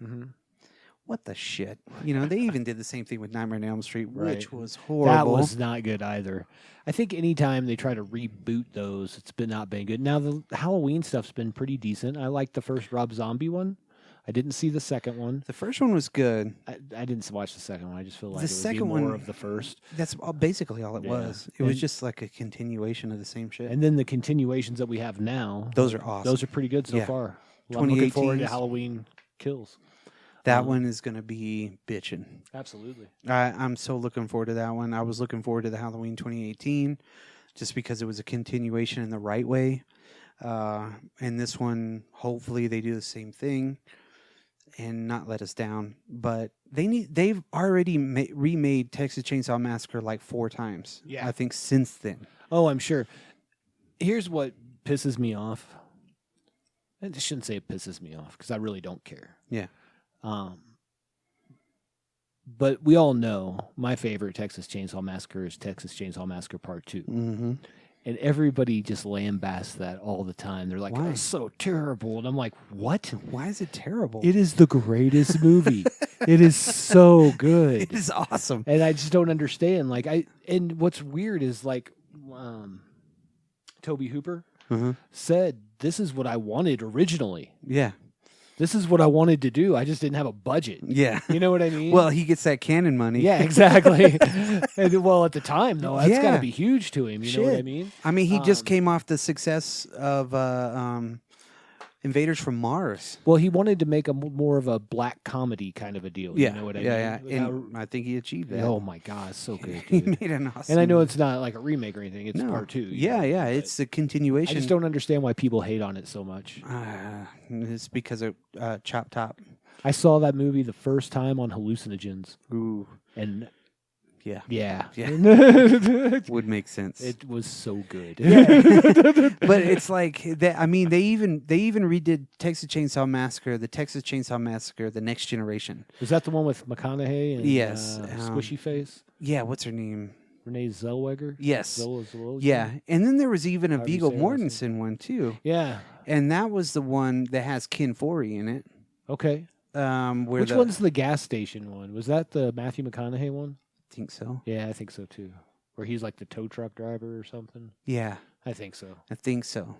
what the shit? You know, they even did the same thing with Nightmare on Elm Street, which Right. was horrible. That was not good either. I think anytime they try to reboot those, it's not been good. Now the Halloween stuff's been pretty decent. I liked the first Rob Zombie one. I didn't see the second one. The first one was good. I didn't watch the second one. I just feel like The it would second be more one- of the first. That's basically all it Yeah. was. It was And- just like a continuation of the same shit. And then the continuations that we have now, Those are awesome. those are pretty good so Yeah. far. Well, I'm looking forward to 2018's Halloween Kills. That one is going to be bitching. Absolutely. I'm so looking forward to that one. I was looking forward to the Halloween 2018 just because it was a continuation in the right way. And this one, hopefully they do the same thing and not let us down. But they've already remade Texas Chainsaw Massacre like 4 times. Yeah. I think since then. Oh, I'm sure. Here's what pisses me off. I shouldn't say it pisses me off because I really don't care. Yeah. But we all know my favorite Texas Chainsaw Massacre is Texas Chainsaw Massacre Part 2. Mm-hmm. And everybody just lambasts that all the time. They're like, Why? oh, it's so terrible. And I'm like, what? Why is it terrible? It is the greatest movie. It is so good. It is awesome. And I just don't understand. And what's weird is Toby Hooper said, this is what I wanted originally. Yeah. This is what I wanted to do. I just didn't have a budget. Yeah. You know what I mean? Well, he gets that Canon money. yeah, exactly. And, well, at the time, though, that's got Yeah. to be huge to him. You know what I mean? I mean, he just came off the success of Invaders from Mars. Well, he wanted to make more of a black comedy kind of a deal. Yeah, You know what I yeah, mean? yeah. And I think he achieved that. Oh, my God. It's so good, He dude. made an awesome. And I know it's not like a remake or anything. It's no. part 2. you Yeah, know, yeah. but It's a I continuation. just don't understand why people hate on it so much. It's because of Chop Top. I saw that movie the first time on hallucinogens. Ooh. And Yeah. Yeah. Would make sense. It was so good. But it's like that. I mean, they even redid Texas Chainsaw Massacre, the Texas Chainsaw Massacre, the Next Generation. Was that the one with McConaughey and Yes, Squishy Face? Yeah, what's her name? Renee Zellweger? Yes. Zellweger? Yeah, and then there was even a However you Viggo say her last name. Mortensen one too, Yeah. and that was the one that has Ken Foree in it. Okay. Where Which one's the gas station one? Was that the Matthew McConaughey one? I think so. Yeah, I think so too. Where he's like the tow truck driver or something. Yeah, I think so. I think so.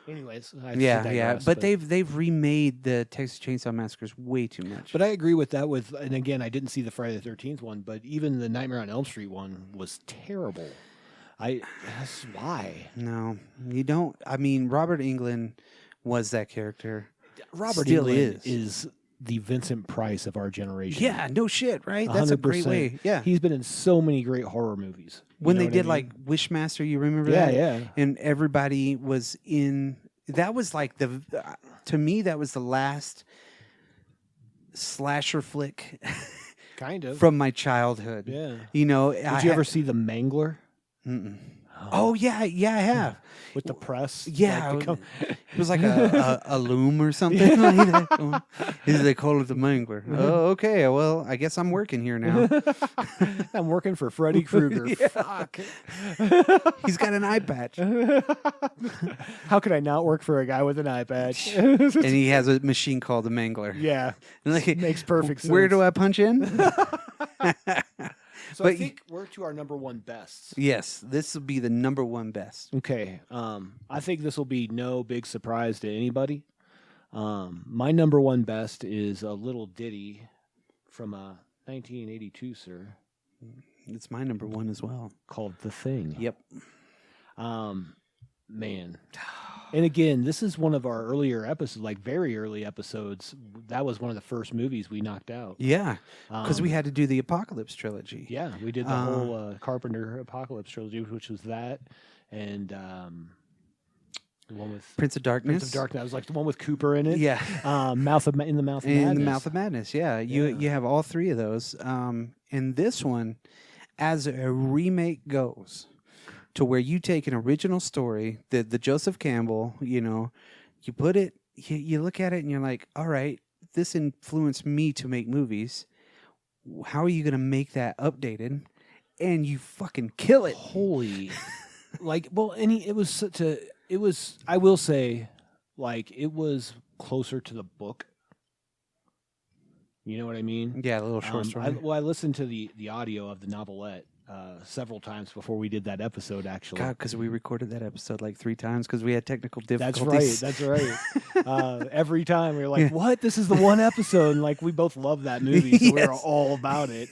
Anyways, Yeah. But they've remade the Texas Chainsaw Massacres way too much. But I agree with that. And again, I didn't see the Friday the 13th one, but even the Nightmare on Elm Street one was terrible. That's why. No, you don't. I mean, Robert Englund was that character. Robert Still Englund is the Vincent Price of our generation. Yeah, no shit, right? That's a great 100%. way. Yeah. He's been in so many great horror movies. When they what I did mean? like Wishmaster, you remember Yeah, that? yeah. And everybody was in. That was like to me, that was the last slasher flick Kind of. from my childhood. Yeah. You know, Did you ever see The Mangler? Mm-mm. Oh yeah, I have. With the press? Yeah, Like it was like a loom or something like that. They call it the Mangler. Oh, okay. Well, I guess I'm working here now. I'm working for Freddy Krueger. Fuck. He's got an eye patch, How could I not work for a guy with an eye patch? and he has a machine called the Mangler. Yeah. Like, Makes perfect sense. where do I punch in? So I but- think we're to our number one bests. Yes, this will be the number one best. Okay. I think this will be no big surprise to anybody. My number one best is a little ditty from 1982, sir, It's my number one as well. called The Thing. Yep. Man. And again, this is one of our earlier episodes, like very early episodes. That was one of the first movies we knocked out. Yeah, because we had to do the Apocalypse trilogy. Yeah, we did the whole Carpenter Apocalypse trilogy, which was that, and the one with Prince of Darkness. Prince of Darkness. That was like the one with Cooper in it. Yeah. in the Mouth of Madness. In the Mouth of Madness, yeah. You have all three of those. And this one, as a remake goes, to where you take an original story, the Joseph Campbell, you put it, you look at it and you're like, all right, this influenced me to make movies. How are you going to make that updated? And you fucking kill it. Holy, it was such a. It was. I will say, like, it was closer to the book. You know what I mean? Yeah, a little short story. I listened to the audio of the novelette several times before we did that episode. Actually, God, because we recorded that episode like 3 times because we had technical difficulties. That's right. Every time we were like, "What? This is the one episode," and like we both love that movie, so we were all about it.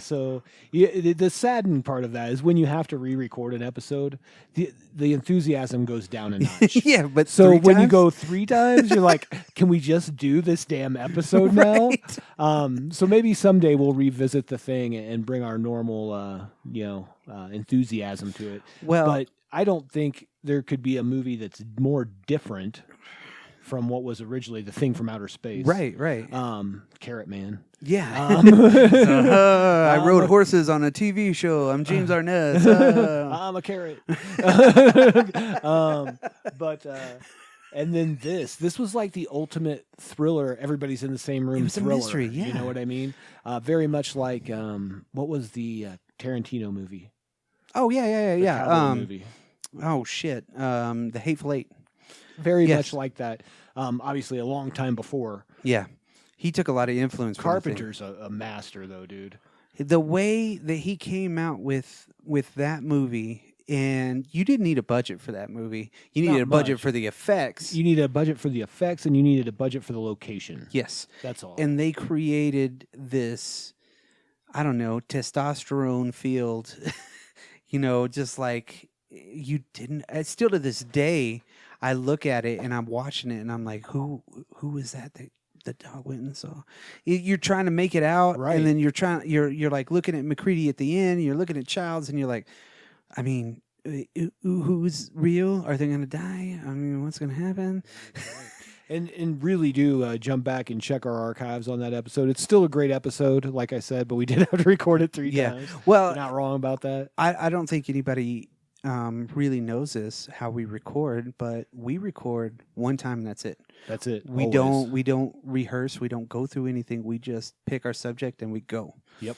So the saddening part of that is when you have to re-record an episode, the enthusiasm goes down a notch. Yeah, but so 3 when you times? go 3 times, you're like, "Can we just do this damn episode now?" So maybe someday we'll revisit The Thing and bring our normal, enthusiasm to it. Well, But I don't think there could be a movie that's more different from what was originally The Thing from Outer Space. right. Carrot Man. Yeah. I rode horses on a TV show. I'm James Arnett. I'm a carrot. And then this was like the ultimate thriller. Everybody's in the same room. It was a thriller, mystery, You yeah. know what I mean? Very much like what was the Tarantino movie? Oh, yeah. The cowboy movie. Oh, shit. The Hateful Eight. Very Yes. much like that. Obviously, a long time before. Yeah. He took a lot of influence from The Thing. Carpenter's a master, though, dude. The way that he came out with that movie, and you didn't need a budget for that movie. You needed Not a budget much. for the effects. You need a budget for the effects, and you needed a budget for the location. Yes. That's all. And they created this, I don't know, testosterone field, just like you didn't. Still to this day, I look at it and I'm watching it and I'm like, who is that the dog went and saw? You're trying to make it out, Right. and then you're like looking at McCready at the end, you're looking at Childs, and you're like, I mean, who's real? Are they going to die? I mean, what's going to happen? And really do jump back and check our archives on that episode. It's still a great episode, like I said, but we did have to record it 3 times. Well, You're not wrong about that. I don't think anybody really knows this, how we record, but we record one time and that's it. That's it. We always. don't rehearse. We don't go through anything. We just pick our subject and we go. Yep.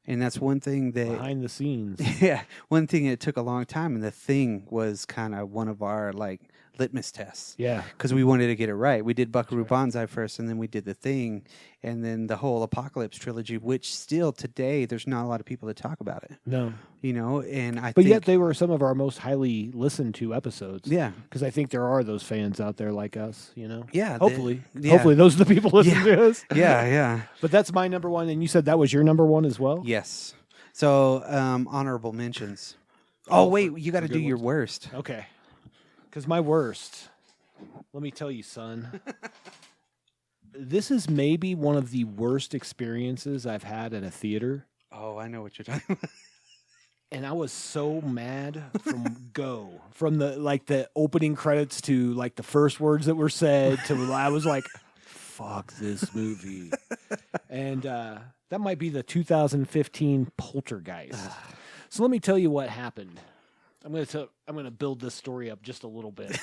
And that's one thing that Behind the scenes. yeah, one thing that took a long time, and the thing was kind of one of our like litmus tests. Yeah. Because we wanted to get it right. We did Buckaroo Banzai first, and then we did The Thing, and then the whole Apocalypse trilogy, which still today there's not a lot of people that talk about it. No. You know, and I But think, yet they were some of our most highly listened to episodes. yeah, Because I think there are those fans out there like us, you know? yeah, Hopefully. yeah. Hopefully those are the people listening to us. yeah. But that's my number one. And you said that was your number one as well? Yes. So honorable mentions. Oh wait, you got to good do your ones. worst. Okay. Because my worst, let me tell you, son, this is maybe one of the worst experiences I've had at a theater. Oh, I know what you're talking about. And I was so mad from the opening credits to like the first words that were said to I was like, fuck this movie. And that might be the 2015 Poltergeist. So let me tell you what happened. I'm going to build this story up just a little bit.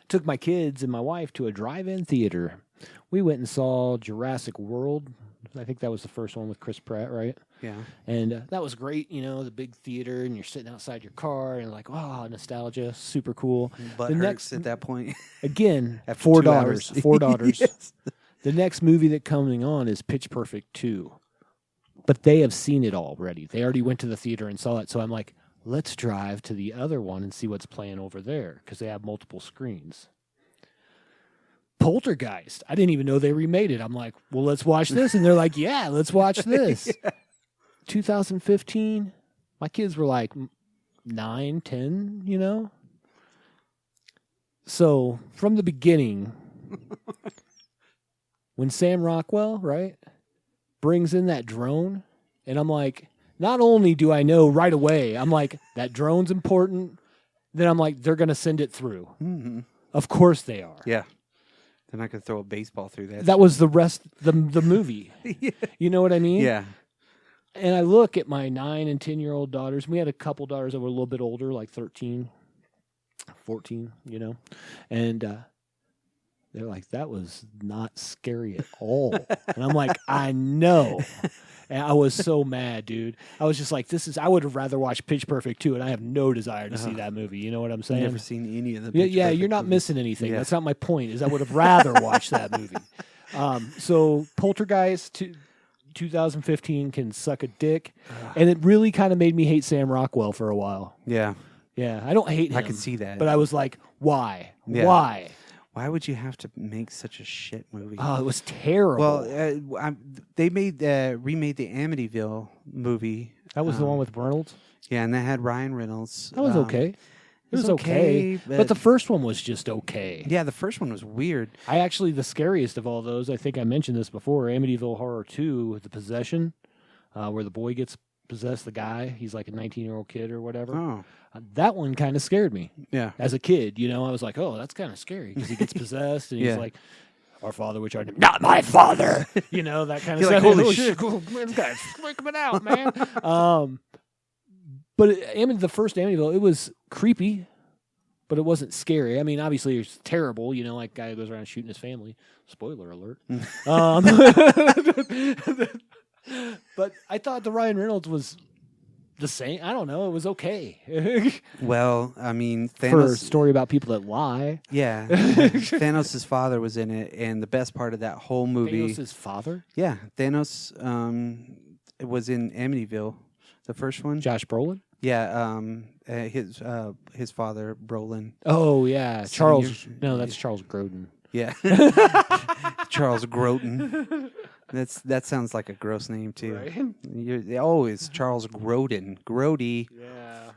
Took my kids and my wife to a drive-in theater. We went and saw Jurassic World. I think that was the first one with Chris Pratt, right? Yeah. And that was great, you know, the big theater, and you're sitting outside your car, and like, wow, nostalgia, super cool. But the hurts next, at that point. again, After 4 2 daughters, hours. 4 daughters. Yes. The next movie that coming on is Pitch Perfect 2. But they have seen it already. They already went to the theater and saw it. So I'm like, let's drive to the other one and see what's playing over there, because they have multiple screens. Poltergeist. I didn't even know they remade it. I'm like, well, let's watch this. And they're like, yeah, let's watch this. Yeah. 2015. My kids were like 9, 10, you know? So from the beginning, when Sam Rockwell, right, brings in that drone, and I'm like, not only do I know right away, I'm like, that drone's important, then I'm like, they're going to send it through. Mm-hmm. Of course they are. Yeah. They're not going to throw a baseball through that. That was the rest, the movie. Yeah. You know what I mean? Yeah. And I look at my 9 and 10-year-old daughters. We had a couple daughters that were a little bit older, like 13, 14, you know. And they're like, that was not scary at all. And I'm like, I know. And I was so mad, dude. I was just like, I would have rather watched Pitch Perfect 2, and I have no desire to see that movie. You know what I'm saying? Never seen any of the Yeah, Pitch yeah, Perfect you're not movies. missing anything. Yeah. That's not my point, is I would have rather watched that movie. So Poltergeist 2015 can suck a dick. And it really kind of made me hate Sam Rockwell for a while. Yeah. Yeah, I don't hate him. I can see that. But I was like, why? Yeah. Why? Why would you have to make such a shit movie? Oh, it was terrible. Well, they remade the Amityville movie. That was the one with Reynolds? Yeah, and that had Ryan Reynolds. That was okay. It was okay. But the first one was just okay. Yeah, the first one was weird. The scariest of all those, I think I mentioned this before, Amityville Horror 2 with the possession, where the boy gets possessed, the guy. He's like a 19-year-old kid or whatever. Oh. That one kind of scared me. Yeah. As a kid, you know, I was like, oh, that's kind of scary because he gets possessed and he's Yeah. like, our Father which art in not my father. You know, that kind of You're stuff. like, holy shit. Oh, man, this guy's freaking it out, man. But the first Amityville, it was creepy, but it wasn't scary. I mean, obviously, it's terrible. You know, like guy who goes around shooting his family. Spoiler alert. But I thought the Ryan Reynolds was the same. I don't know. It was okay. Well, I mean, For a Thanos. story about people that lie. Yeah. Thanos' father was in it, and the best part of that whole movie. Thanos' father? Yeah, Thanos was in Amityville, the first one. Josh Brolin? Yeah, his father, Brolin. Oh, yeah. Charles. Senior. No, that's Charles Grodin. Yeah. Charles Grodin. That sounds like a gross name too. Right? It's Charles Grodin. Grody.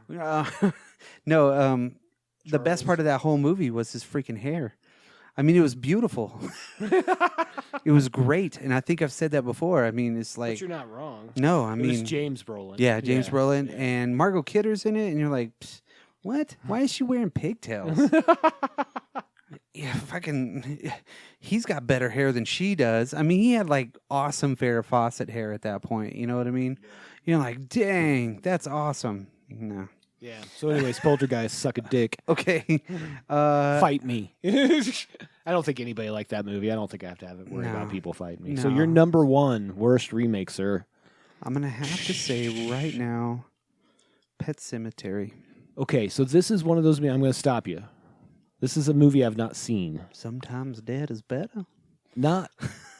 Yeah. No, the best part of that whole movie was his freaking hair. I mean, it was beautiful. It was great, and I think I've said that before. I mean, it's like But you're not wrong. no, I It mean was James Brolin. yeah, James Brolin Yeah. and Margot Kidder's in it, and you're like, "Psst, what? Why is she wearing pigtails? yeah, fucking, he's got better hair than she does. I mean, he had like awesome Farrah Fawcett hair at that point. You know what I mean? You're like, dang, that's awesome. No. Yeah. So, anyways, Poltergeist, suck a dick. Okay. Fight me. I don't think anybody liked that movie. I don't think I have to have it worry about people fighting me. So, No. your number one worst remake, sir. I'm going to have to say right now, Pet Cemetery. Okay, so this is one of those. I'm going to stop you. This is a movie I've not seen. Sometimes dead is better.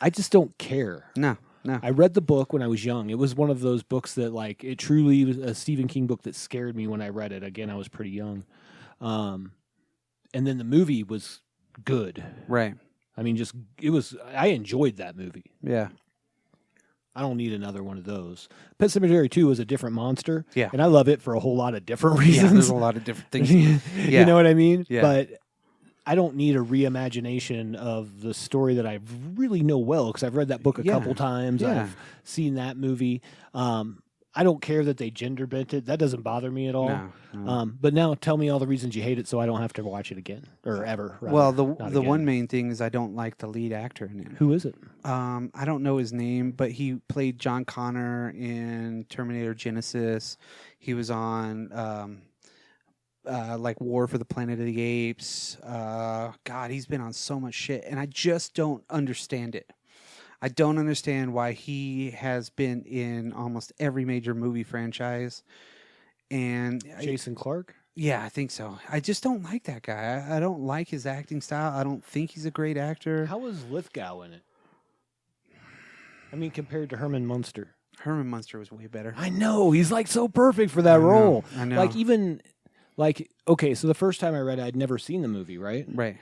I just don't care. No. I read the book when I was young. It was one of those books that, like, it truly was a Stephen King book that scared me when I read it. Again, I was pretty young. And then the movie was good. Right. I mean, I enjoyed that movie. Yeah. I don't need another one of those. Pet Sematary 2 is a different monster. Yeah. And I love it for a whole lot of different reasons. Yeah, there's a lot of different things. You know what I mean? Yeah. But I don't need a reimagination of the story that I really know well because I've read that book a couple times. Yeah. I've seen that movie. I don't care that they gender bent it. That doesn't bother me at all. No. But now tell me all the reasons you hate it so I don't have to watch it again or ever. Rather. Well, Not the again. one main thing is I don't like the lead actor in it. Who is it? I don't know his name, but he played John Connor in Terminator Genesis. He was on like War for the Planet of the Apes. God, he's been on so much shit, and I just don't understand it. I don't understand why he has been in almost every major movie franchise. And Jason Clarke? Yeah, I think so. I just don't like that guy. I don't like his acting style. I don't think he's a great actor. How was Lithgow in it? I mean, compared to Herman Munster. Herman Munster was way better. I know. He's like so perfect for that role. I know. Like even okay, so the first time I read it, I'd never seen the movie, right? Right.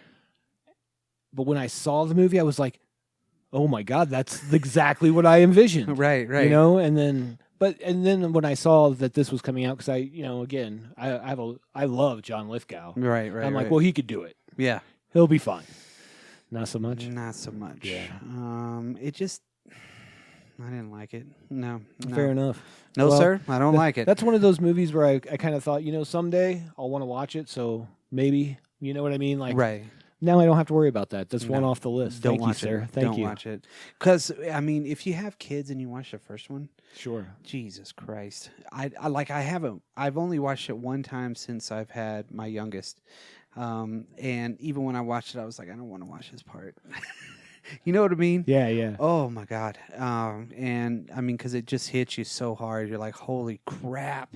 But when I saw the movie, I was like, oh my God, that's exactly what I envisioned. Right. You know, and then when I saw that this was coming out, because I love John Lithgow. Right. I'm like, well, he could do it. Yeah. He'll be fine. Not so much. Not so much. Yeah. It just, I didn't like it. No. Fair enough. No, Well, sir. I don't like it. That's one of those movies where I kind of thought, someday I'll want to watch it. So maybe, you know what I mean? Like, right. Now I don't have to worry about that. That's one No. off the list. Don't Thank you, watch sir. it. Thank Don't you. watch it. Because, I mean, if you have kids and you watch the first one, Sure. Jesus Christ. I've only watched it one time since I've had my youngest. And even when I watched it, I was like, I don't want to watch this part. You know what I mean? Yeah, yeah. Oh my God. And I mean, because it just hits you so hard. You're like, holy crap.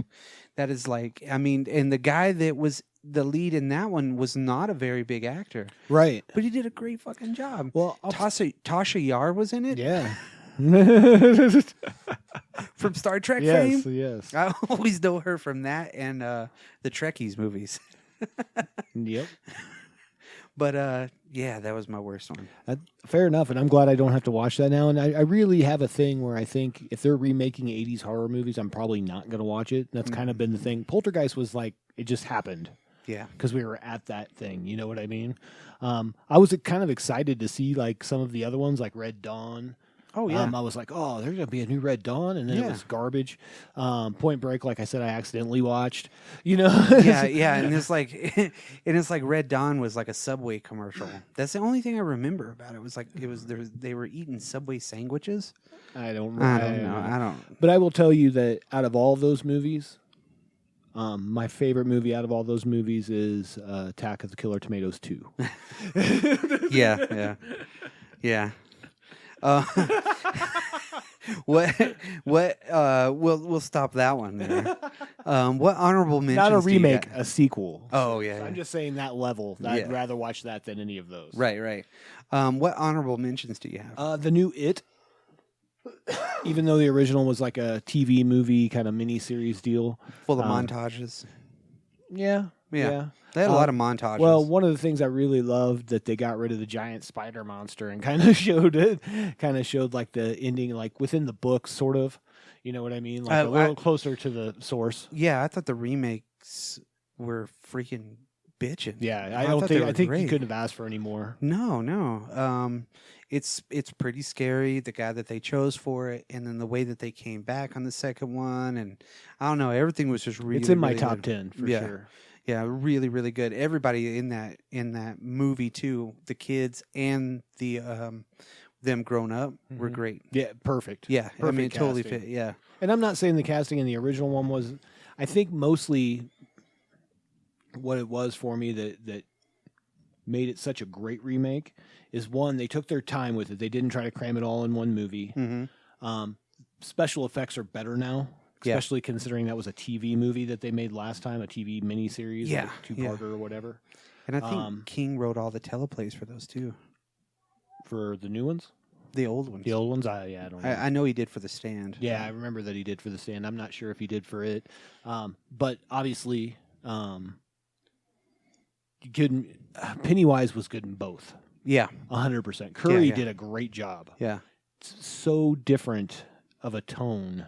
That is like, I mean, and the guy that was the lead in that one was not a very big actor. Right. But he did a great fucking job. Well, Tasha Yar was in it? Yeah. From Star Trek Yes, fame? yes. I always know her from that and the Trekkies movies. Yep. But yeah, that was my worst one. Fair enough, and I'm glad I don't have to watch that now. And I really have a thing where I think if they're remaking 80s horror movies, I'm probably not going to watch it. That's kind of been the thing. Poltergeist was like, it just happened. Yeah. Because we were at that thing. You know what I mean? I was kind of excited to see like some of the other ones, like Red Dawn. Oh, yeah. I was like, oh, there's going to be a new Red Dawn, and then it was garbage. Point Break, like I said, I accidentally watched. Yeah, and it's like Red Dawn was like a Subway commercial. That's the only thing I remember about it. They were eating Subway sandwiches. I don't know. But I will tell you that out of all those movies, my favorite movie out of all those movies is Attack of the Killer Tomatoes 2. Yeah. We'll stop that one there. What honorable mentions? Not a do you remake, got? a sequel. Oh yeah. I'm just saying that level. I'd rather watch that than any of those. Right. What honorable mentions do you have? The new It. Even though the original was like a TV movie kind of miniseries deal, Full of montages. Yeah. They had a lot of montages. Well, one of the things I really loved that they got rid of the giant spider monster and kind of showed like the ending, like within the book, sort of. You know what I mean? Like a little closer to the source. Yeah, I thought the remakes were freaking bitching. Yeah, I think you couldn't have asked for any more. No. It's pretty scary, the guy that they chose for it, and then the way that they came back on the second one, and I don't know, everything was just really. It's in my really top good. 10 for Yeah. sure. Yeah, really, really good. Everybody in that movie too, the kids and the them grown up were great. Yeah, perfect. Yeah, I mean, it Perfect totally casting. fit. Yeah, And I'm not saying the casting in the original one was. I think mostly what it was for me that made it such a great remake is one, they took their time with it. They didn't try to cram it all in one movie. Special effects are better now, especially considering that was a TV movie that they made last time, a TV miniseries, Yeah, like two-parter or whatever. and I think King wrote all the teleplays for those too. For the new ones? The old ones. The old ones? I don't know. I know he did for The Stand. Yeah, I remember that he did for The Stand. I'm not sure if he did for it. But obviously, Pennywise was good in both. Yeah, 100%. Curry yeah. did a great job. yeah, It's so different of a tone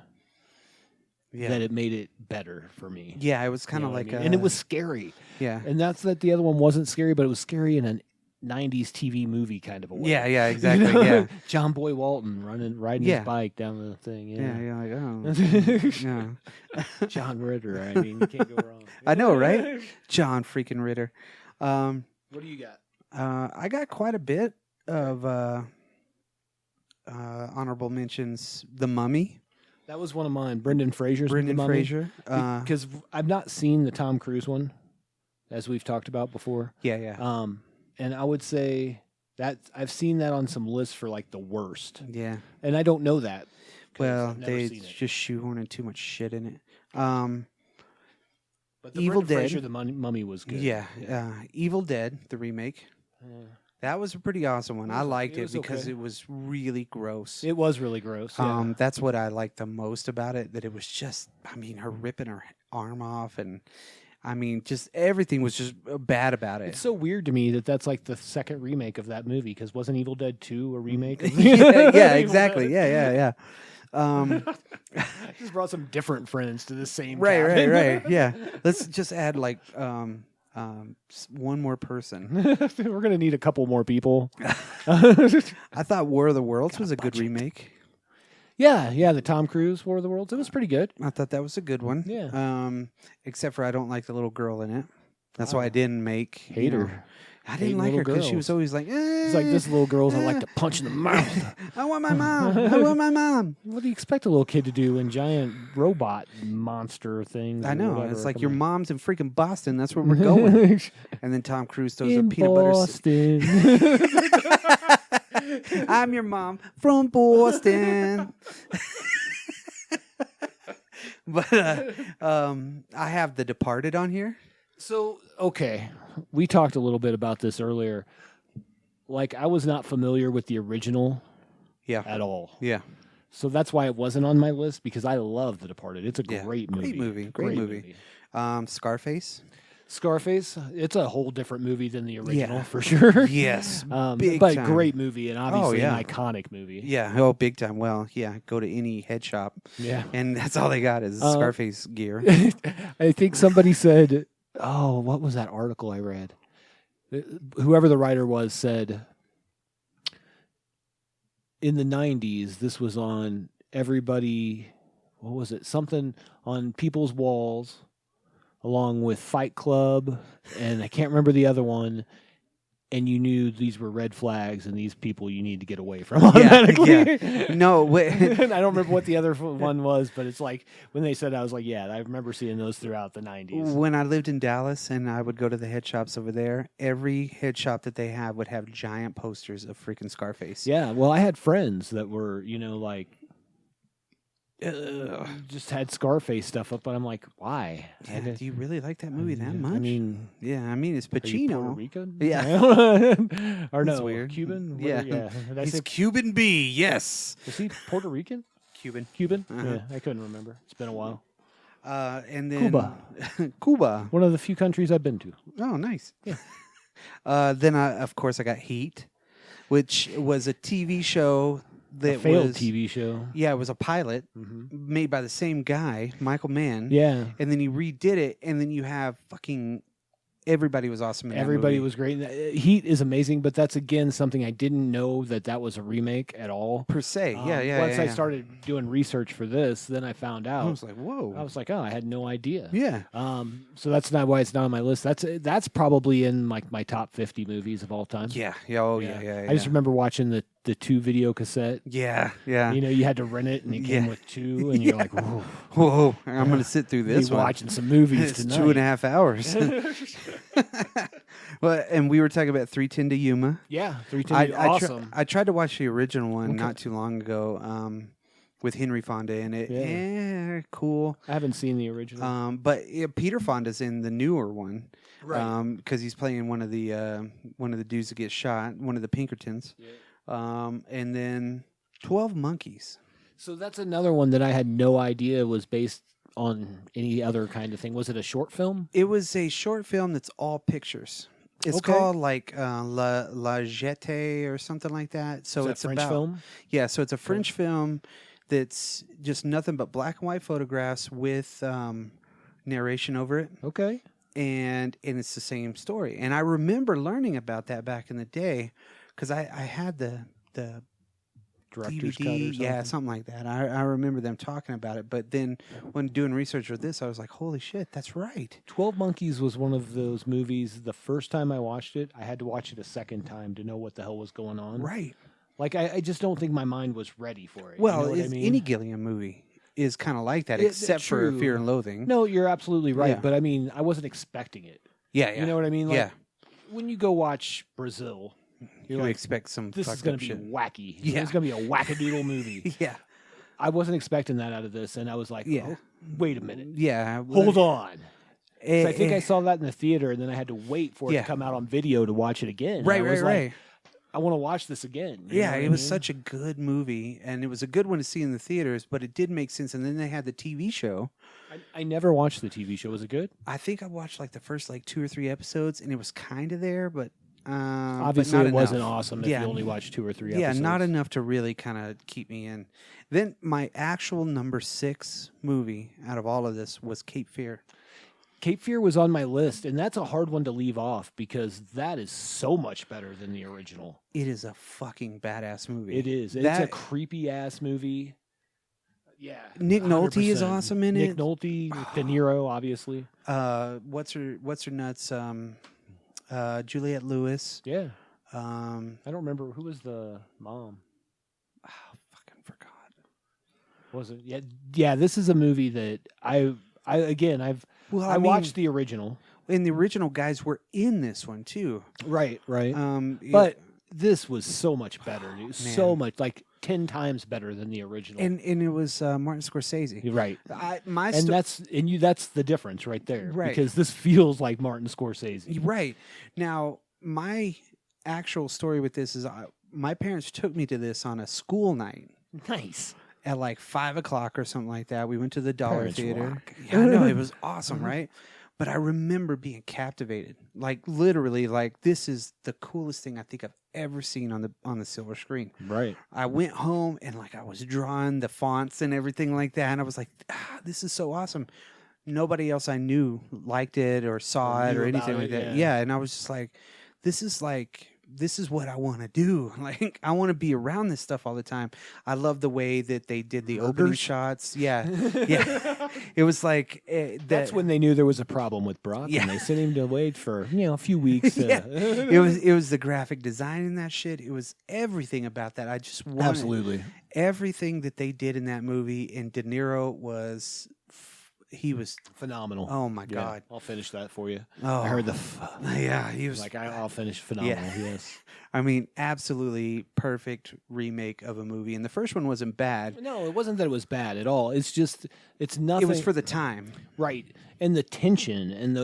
yeah. that it made it better for me. Yeah, it was You kind know of what I like mean? And it was scary. yeah. And that's that the other one wasn't scary, but it was scary in a 90s TV movie kind of a way. Yeah, exactly. You know? Yeah, John Boy Walton riding Yeah. his bike down the thing. yeah, Yeah. like yeah. John Ritter. I mean, you can't go wrong. I know, right? John freaking Ritter. What do you got? I got quite a bit of honorable mentions. The Mummy, That was one of mine. Brendan Fraser's Brendan The Mummy. Fraser. Because I've not seen the Tom Cruise one, as we've talked about before. yeah. And I would say that I've seen that on some lists for like the worst, Yeah. and I don't know that. 'cause Well, I've never they seen it. just shoehorning too much shit in it. But the Evil Brendan Dead. Fraser, the Mummy was good. Yeah. Evil Dead, the remake. That was a pretty awesome one. I liked it it was because okay. it was really gross. It was really gross. Yeah. That's what I liked the most about it. That it was just, I mean, her ripping her arm off, and I mean, just everything was just bad about it. It's so weird to me that that's like the second remake of that movie, because wasn't Evil Dead 2 a remake? of yeah, Evil exactly. Dead? Yeah. I just brought some different friends to the same Right. cabin. Yeah. Let's just add like one more person. We're gonna need a couple more people. I thought War of the Worlds was a good remake. Yeah, the Tom Cruise War of the Worlds. It was pretty good. I thought that was a good one. Yeah. Except for I don't like the little girl in it. That's why I didn't make. Hate you know, her. I didn't Hate like her little because she girls. was always like, It's like this little girl's I like to punch in the mouth. I want my mom. I want my mom. What do you expect a little kid to do when giant robot monster things? I or know. whatever It's like come your in? mom's in freaking Boston. That's where we're going. And then Tom Cruise throws a in peanut butter. Boston. I'm your mom from Boston. But I have The Departed on here. So, okay, we talked a little bit about this earlier. Like, I was not familiar with the original Yeah. at all. Yeah. So that's why it wasn't on my list, because I love The Departed. It's a Yeah. great movie. Great movie. Scarface. Scarface, it's a whole different movie than the original, for sure. Yes. But big time. great movie, and obviously yeah. an iconic movie. Yeah. Oh, big time. Well, yeah. Go to any head shop. Yeah. And that's all they got is Scarface gear. I think somebody said, oh, what was that article I read? Whoever the writer was said, in the 90s, this was on everybody, what was it? Something on people's walls, along with Fight Club, and I can't remember the other one. And you knew these were red flags, and these people you need to get away from automatically. Yeah. No, wait. And I don't remember what the other one was, but it's like when they said, I was like, yeah, I remember seeing those throughout the 90s. When I lived in Dallas and I would go to the head shops over there, every head shop that they have would have giant posters of freaking Scarface. Yeah, well, I had friends that were, like, just had Scarface stuff up, but I'm like, why? Yeah, do you really like that movie that much? I mean, yeah, I mean it's are you Puerto Pacino. Rican? Yeah. Or That's no, weird. Cuban? Yeah. Did I He's say, Cuban B. Yes. was he Puerto Rican? Cuban. Cuban? Uh-huh. Yeah, I couldn't remember. It's been a while. And then Cuba. Cuba. One of the few countries I've been to. Oh, nice. Yeah. Then of course I got Heat, which was a TV show that A failed was TV show. Yeah, it was a pilot made by the same guy, Michael Mann. Yeah. And then he redid it, and then you have fucking everybody was awesome in that Everybody movie. was great. Heat is amazing, but that's again something I didn't know that was a remake at all. per se. Once I started doing research for this, then I found out. I was like, whoa. I was like, oh, I had no idea. Yeah. So that's not why it's not on my list. That's probably in like my top 50 movies of all time. Yeah. Yeah. Oh, yeah. I just remember watching the 2 video cassette. Yeah. Yeah. You know, you had to rent it, and it came with 2, and you're like, whoa, whoa, I'm going to sit through this one. watching some movies It's tonight. 2.5 hours. Well, and we were talking about 310 to Yuma. Yeah, 310 awesome. I tried to watch the original one not too long ago with Henry Fonda in it. Yeah. Cool. I haven't seen the original. But Peter Fonda's in the newer one, Right. Because he's playing one of the dudes that gets shot, one of the Pinkertons. Yeah. And then 12 Monkeys. So that's another one that I had no idea was based on any other kind of thing. Was it a short film? It was a short film that's all pictures. It's Okay. called like La Jetée or something like that. So Is that it's French about film? Yeah, so it's a French film that's just nothing but black and white photographs with narration over it, Okay. and it's the same story. And I remember learning about that back in the day because I had the Director's DVD, cut or something? yeah, something like that. I remember them talking about it. But then when doing research for this, I was like, holy shit, that's right. 12 Monkeys was one of those movies. The first time I watched it, I had to watch it a second time to know what the hell was going on. Right. Like, I just don't think my mind was ready for it. Well, you know what I mean? any Gilliam movie is kind of like that, except for true. Fear and Loathing. No, you're absolutely right. Yeah. But I mean, I wasn't expecting it. Yeah, You know what I mean? Like, yeah. when you go watch Brazil, you're You like, expect some this is fucked going up to be shit. wacky. Yeah. It's going to be a wackadoodle movie. Yeah. I wasn't expecting that out of this, and I was like, Yeah. oh, wait a minute. Yeah. Hold on. So I think I I saw that in the theater, and then I had to wait for it Yeah. to come out on video to watch it again. Right, And I was right, like, right. I want to watch this again. You Yeah, know what it I was mean? such a good movie, and it was a good one to see in the theaters, but it did make sense. And then they had the TV show. I never watched the TV show. Was it good? I think I watched like the first like 2 or 3 episodes, and it was kind of there, but Obviously, not it wasn't enough. awesome if Yeah. you only watched 2 or 3 Yeah, episodes. not enough to really kind of keep me in. Then my actual number 6 movie out of all of this was Cape Fear. Cape Fear was on my list, and that's a hard one to leave off because that is so much better than the original. It is a fucking badass movie. It is. It's a creepy ass movie. Yeah. Nick Nolte is 100%. awesome in Nick it. Nolte, De Niro, obviously. What's her nuts? Juliette Lewis. Yeah. I I don't remember who was the mom. fucking forgot. Wasn't yeah. Yeah, this is a movie that I Well, I watched the original. And the original guys were in this one too. Right. But This was so much better. It was so man. much, like 10 times better than the original. and it was Martin Scorsese. You're right. And That's the difference right there. Right. Because this feels like Martin Scorsese. Right. Now, my actual story with this is my parents took me to this on a school night Nice. at like 5:00 or something like that. We went to the Dollar Parents Theater. rock. Yeah, I know. It was awesome, right? But I remember being captivated. Like literally, like this is the coolest thing I think I've ever seen on the silver screen. Right. I went home and like I was drawing the fonts and everything like that, and I was like, this is so awesome. Nobody else I knew liked it or saw Or it knew or about anything it, like that. yeah. Yeah, and I was just like, this is what I want to do. Like I want to be around this stuff all the time. I love the way that they did the opening Murders? shots. Yeah, yeah. It was like That's when they knew there was a problem with Brock, Yeah. and they sent him to wait for a few weeks. Yeah. it was the graphic design in that shit. It was everything about that. I just wanted Absolutely. everything that they did in that movie. And De Niro was Phenomenal. oh my Yeah, God. I'll finish that for you. Oh. I heard the Yeah, he was I'll finish phenomenal. Yes. I mean, absolutely perfect remake of a movie. And the first one wasn't bad. No, it wasn't that it was bad at all. It's just it's nothing. It was for the time. right, and the tension and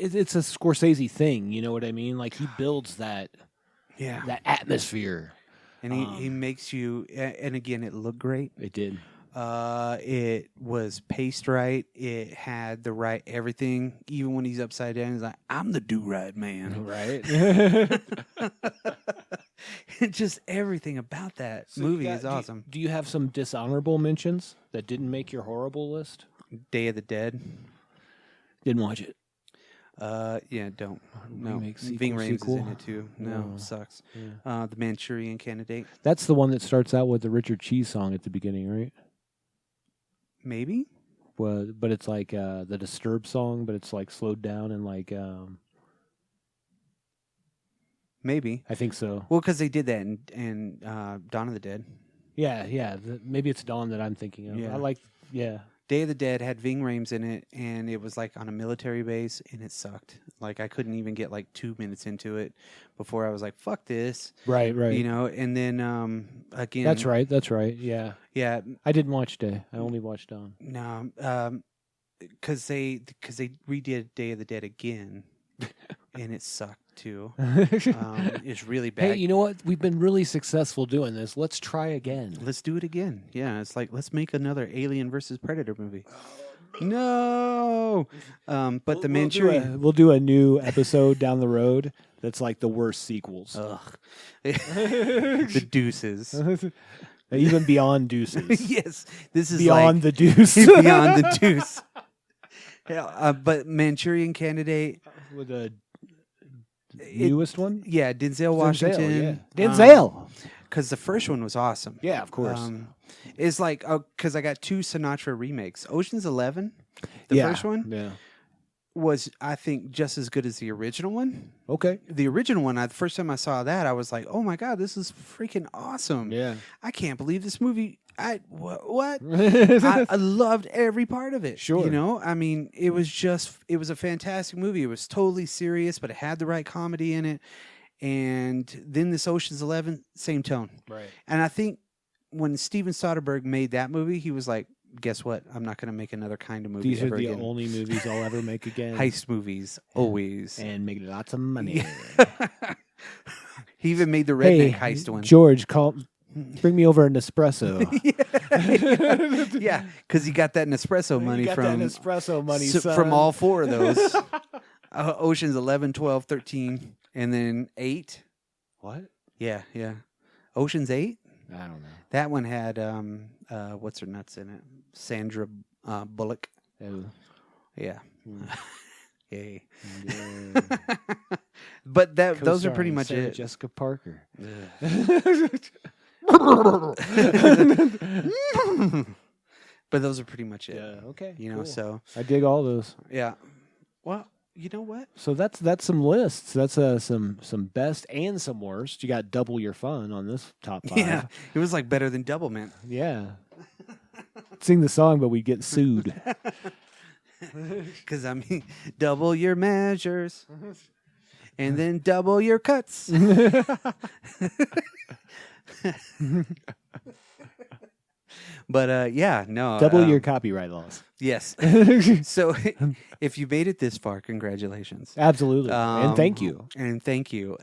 it's a Scorsese thing. You know what I mean? Like he builds that Yeah. that atmosphere. And he makes you and again it looked great. It did. It was paced right. It had the right everything. Even when he's upside down, he's like, "I'm the do-right man." Right. Just everything about that movie is awesome. Do you have some dishonorable mentions that didn't make your horrible list? Day of the Dead. Didn't watch it. Yeah, don't. No. Remake, Ving Rhames sequel? is in it too. No, No. sucks. Yeah. The Manchurian Candidate. That's the one that starts out with the Richard Cheese song at the beginning, right? Maybe? Well, but it's like the Disturbed song, but it's like slowed down and like Maybe. I think so. Well, because they did that in Dawn of the Dead. Yeah. Maybe it's Dawn that I'm thinking of. Yeah. I like. Yeah. Day of the Dead had Ving Rhames in it, and it was like on a military base, and it sucked. Like I couldn't even get like 2 minutes into it before I was like, "Fuck this," Right. you know. And then again, That's right. Yeah. Yeah, I didn't watch Day. I only watched Dawn. no, because they redid Day of the Dead again, and it sucked too. It's really bad. Hey, you know what? We've been really successful doing this. Let's try again. Let's do it again. Yeah, it's like let's make another Alien versus Predator movie. No, but the Manchurian. We'll do a new episode down the road that's like the worst sequels. Ugh. The Deuces. Even beyond Deuces. Yes, this is Beyond the Deuce. beyond the Deuce. Yeah, but Manchurian Candidate. With the newest one? Yeah, Denzel Washington. Denzel. Because the first one was awesome. Yeah, of course. It's like, because I got 2 Sinatra remakes. Ocean's 11, the first one, Yeah. was, I think, just as good as the original one. Okay. The original one, the first time I saw that, I was like, oh my God, this is freaking awesome. Yeah. I can't believe this movie. What? I loved every part of it. Sure. You know, I mean, it was a fantastic movie. It was totally serious, but it had the right comedy in it. And then this Ocean's 11, same tone. Right. And I think when Steven Soderbergh made that movie, he was like, guess what? I'm not going to make another kind of movie These are ever the again. only movies I'll ever make again. Heist movies, always. And make lots of money. He even made the redneck heist one. George, bring me over an espresso. Yeah, because he got that Nespresso money You got from that espresso money, from son. all 4 of those. Oceans 11, 12, 13, and then 8. What? Yeah. Oceans 8? I don't know. That one had what's her nuts in it? Sandra Bullock. Oh. Yeah. Yay. Yeah. But those are pretty Co-starring much Sarah it. Jessica Parker. But those are pretty much it. Yeah. Okay. You know, cool. so I dig all those. yeah. Well, you know what? So that's some lists. That's some best and some worst. You got double your fun on this top 5. Yeah. It was like better than Double Man. Yeah. Sing the song, but we get sued. Because, I mean, double your measures and then double your cuts. But, yeah, no. Double your copyright laws. Yes. So, if you made it this far, congratulations. Absolutely. And thank you. And thank you.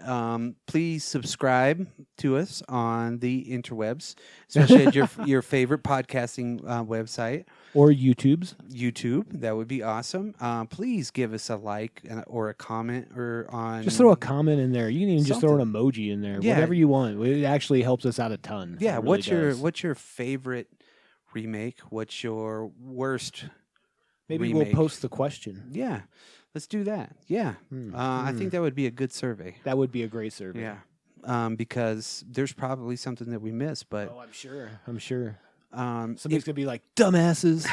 Please subscribe to us on the interwebs, especially at your favorite podcasting website. Or YouTube's. YouTube. That would be awesome. Please give us a like or a comment or on. Just throw a comment in there. You can even just throw an emoji in there. Yeah. Whatever you want. It actually helps us out a ton. Yeah. It really does. What's your favorite remake? What's your worst? Maybe remake? we'll post the question. Yeah. Let's do that. Yeah. I think that would be a good survey. That would be a great survey. Yeah. Because there's probably something that we missed, but Oh, I'm sure. if- Somebody's gonna be like, dumbasses.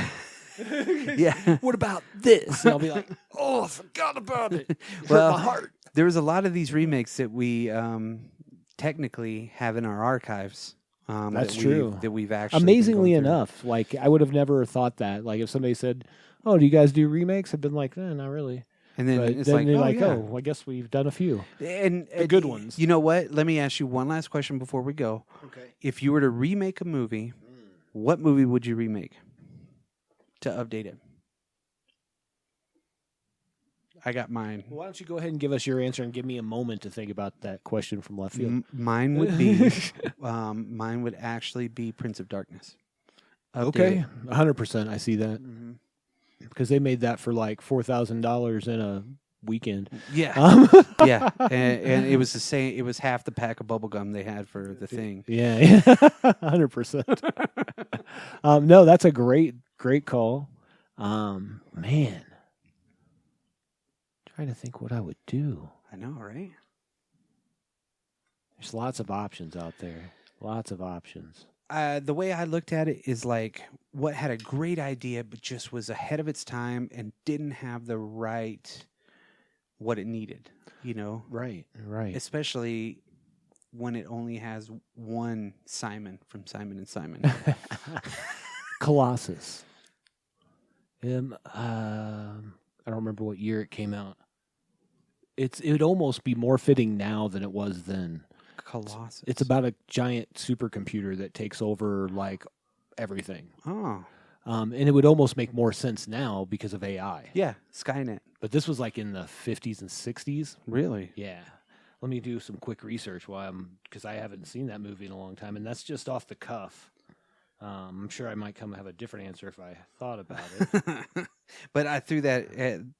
yeah. What about this? And I'll be like, oh, I forgot about it. Well, Hurt my heart. There was a lot of these remakes that we technically have in our archives. That's true. That we've actually Amazingly been going enough, like I would have never thought that. Like if somebody said, "Oh, do you guys do remakes?" I've been like, not really. through. And then But it's then like, they're oh, like, yeah. "Oh, I guess we've done a few." And The good ones. You know what? Let me ask you one last question before we go. Okay. If you were to remake a movie, what movie would you remake to update it? I got mine. Why don't you go ahead and give us your answer and give me a moment to think about that question from left field? Mine would be, mine would actually be Prince of Darkness. Update Okay, it. 100%. I see that because they made that for like $4,000 in a weekend. Yeah, yeah, and it was the same. It was half the pack of bubble gum they had for the thing. Yeah, 100%. No, that's a great call. Man, trying trying to think what I would do. I know, right? There's lots of options out there. Lots of options. The way I looked at it is like what had a great idea, but just was ahead of its time and didn't have the right what it needed. You know, Right. especially when it only has one Simon from Simon and Simon. Colossus. I don't remember what year it came out. It would almost be more fitting now than it was then. Colossus. It's about a giant supercomputer that takes over like everything. Oh, And it would almost make more sense now because of AI. yeah, Skynet. But this was like in the 50s and 60s. Really? Yeah. Let me do some quick research because I haven't seen that movie in a long time, and that's just off the cuff. I'm sure I might have a different answer if I thought about it. But I threw that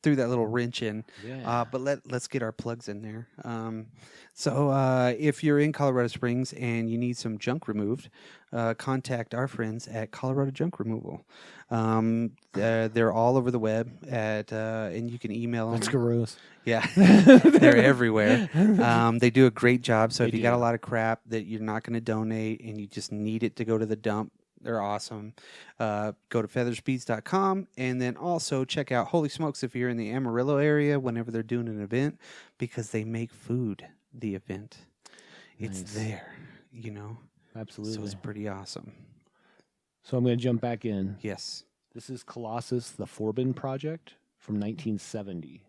little wrench in. Yeah. But let's get our plugs in there. So if you're in Colorado Springs and you need some junk removed, contact our friends at Colorado Junk Removal. They're all over the web and you can email them. That's gross. Yeah, they're everywhere. They do a great job. So if They you got a do. lot of crap that you're not going to donate and you just need it to go to the dump, they're awesome. Go to featherspeeds.com and then also check out Holy Smokes if you're in the Amarillo area whenever they're doing an event because they make food the event. It's Nice. there, you know. Absolutely. So it's pretty awesome. So I'm going to jump back in. Yes. This is Colossus, the Forbin Project from 1970.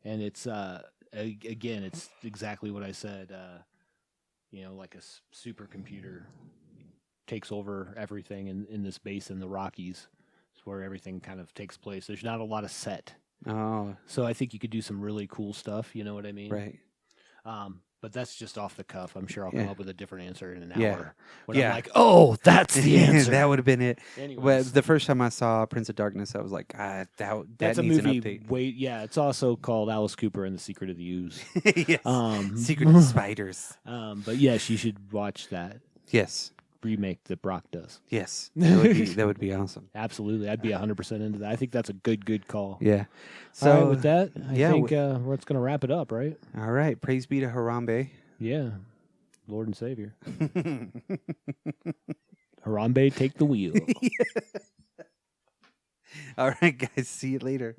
And it's, again, it's exactly what I said. Like a supercomputer takes over everything in this base in the Rockies. It's where everything kind of takes place. There's not a lot of set. Oh, So I think you could do some really cool stuff. You know what I mean? right. But that's just off the cuff. I'm sure I'll come Yeah. up with a different answer in an Yeah. hour. When Yeah. I'm like, oh, that's the answer. That would have been it. Well, Anyways. the first time I saw Prince of Darkness, I was like, that That's a needs movie. an update. Wait, yeah, it's also called Alice Cooper and the Secret of the Ooze. Yes. Secret of Spiders. But yes, you should watch that Yes. remake that Brock does. Yes. That would be awesome. Absolutely, I'd be 100% into that. I think that's a good call. Yeah. So So with that, I yeah, think we're just going to wrap it up, right? all right. Praise be to Harambe. Yeah, Lord and Savior. Harambe, take the wheel. All right, guys. See you later.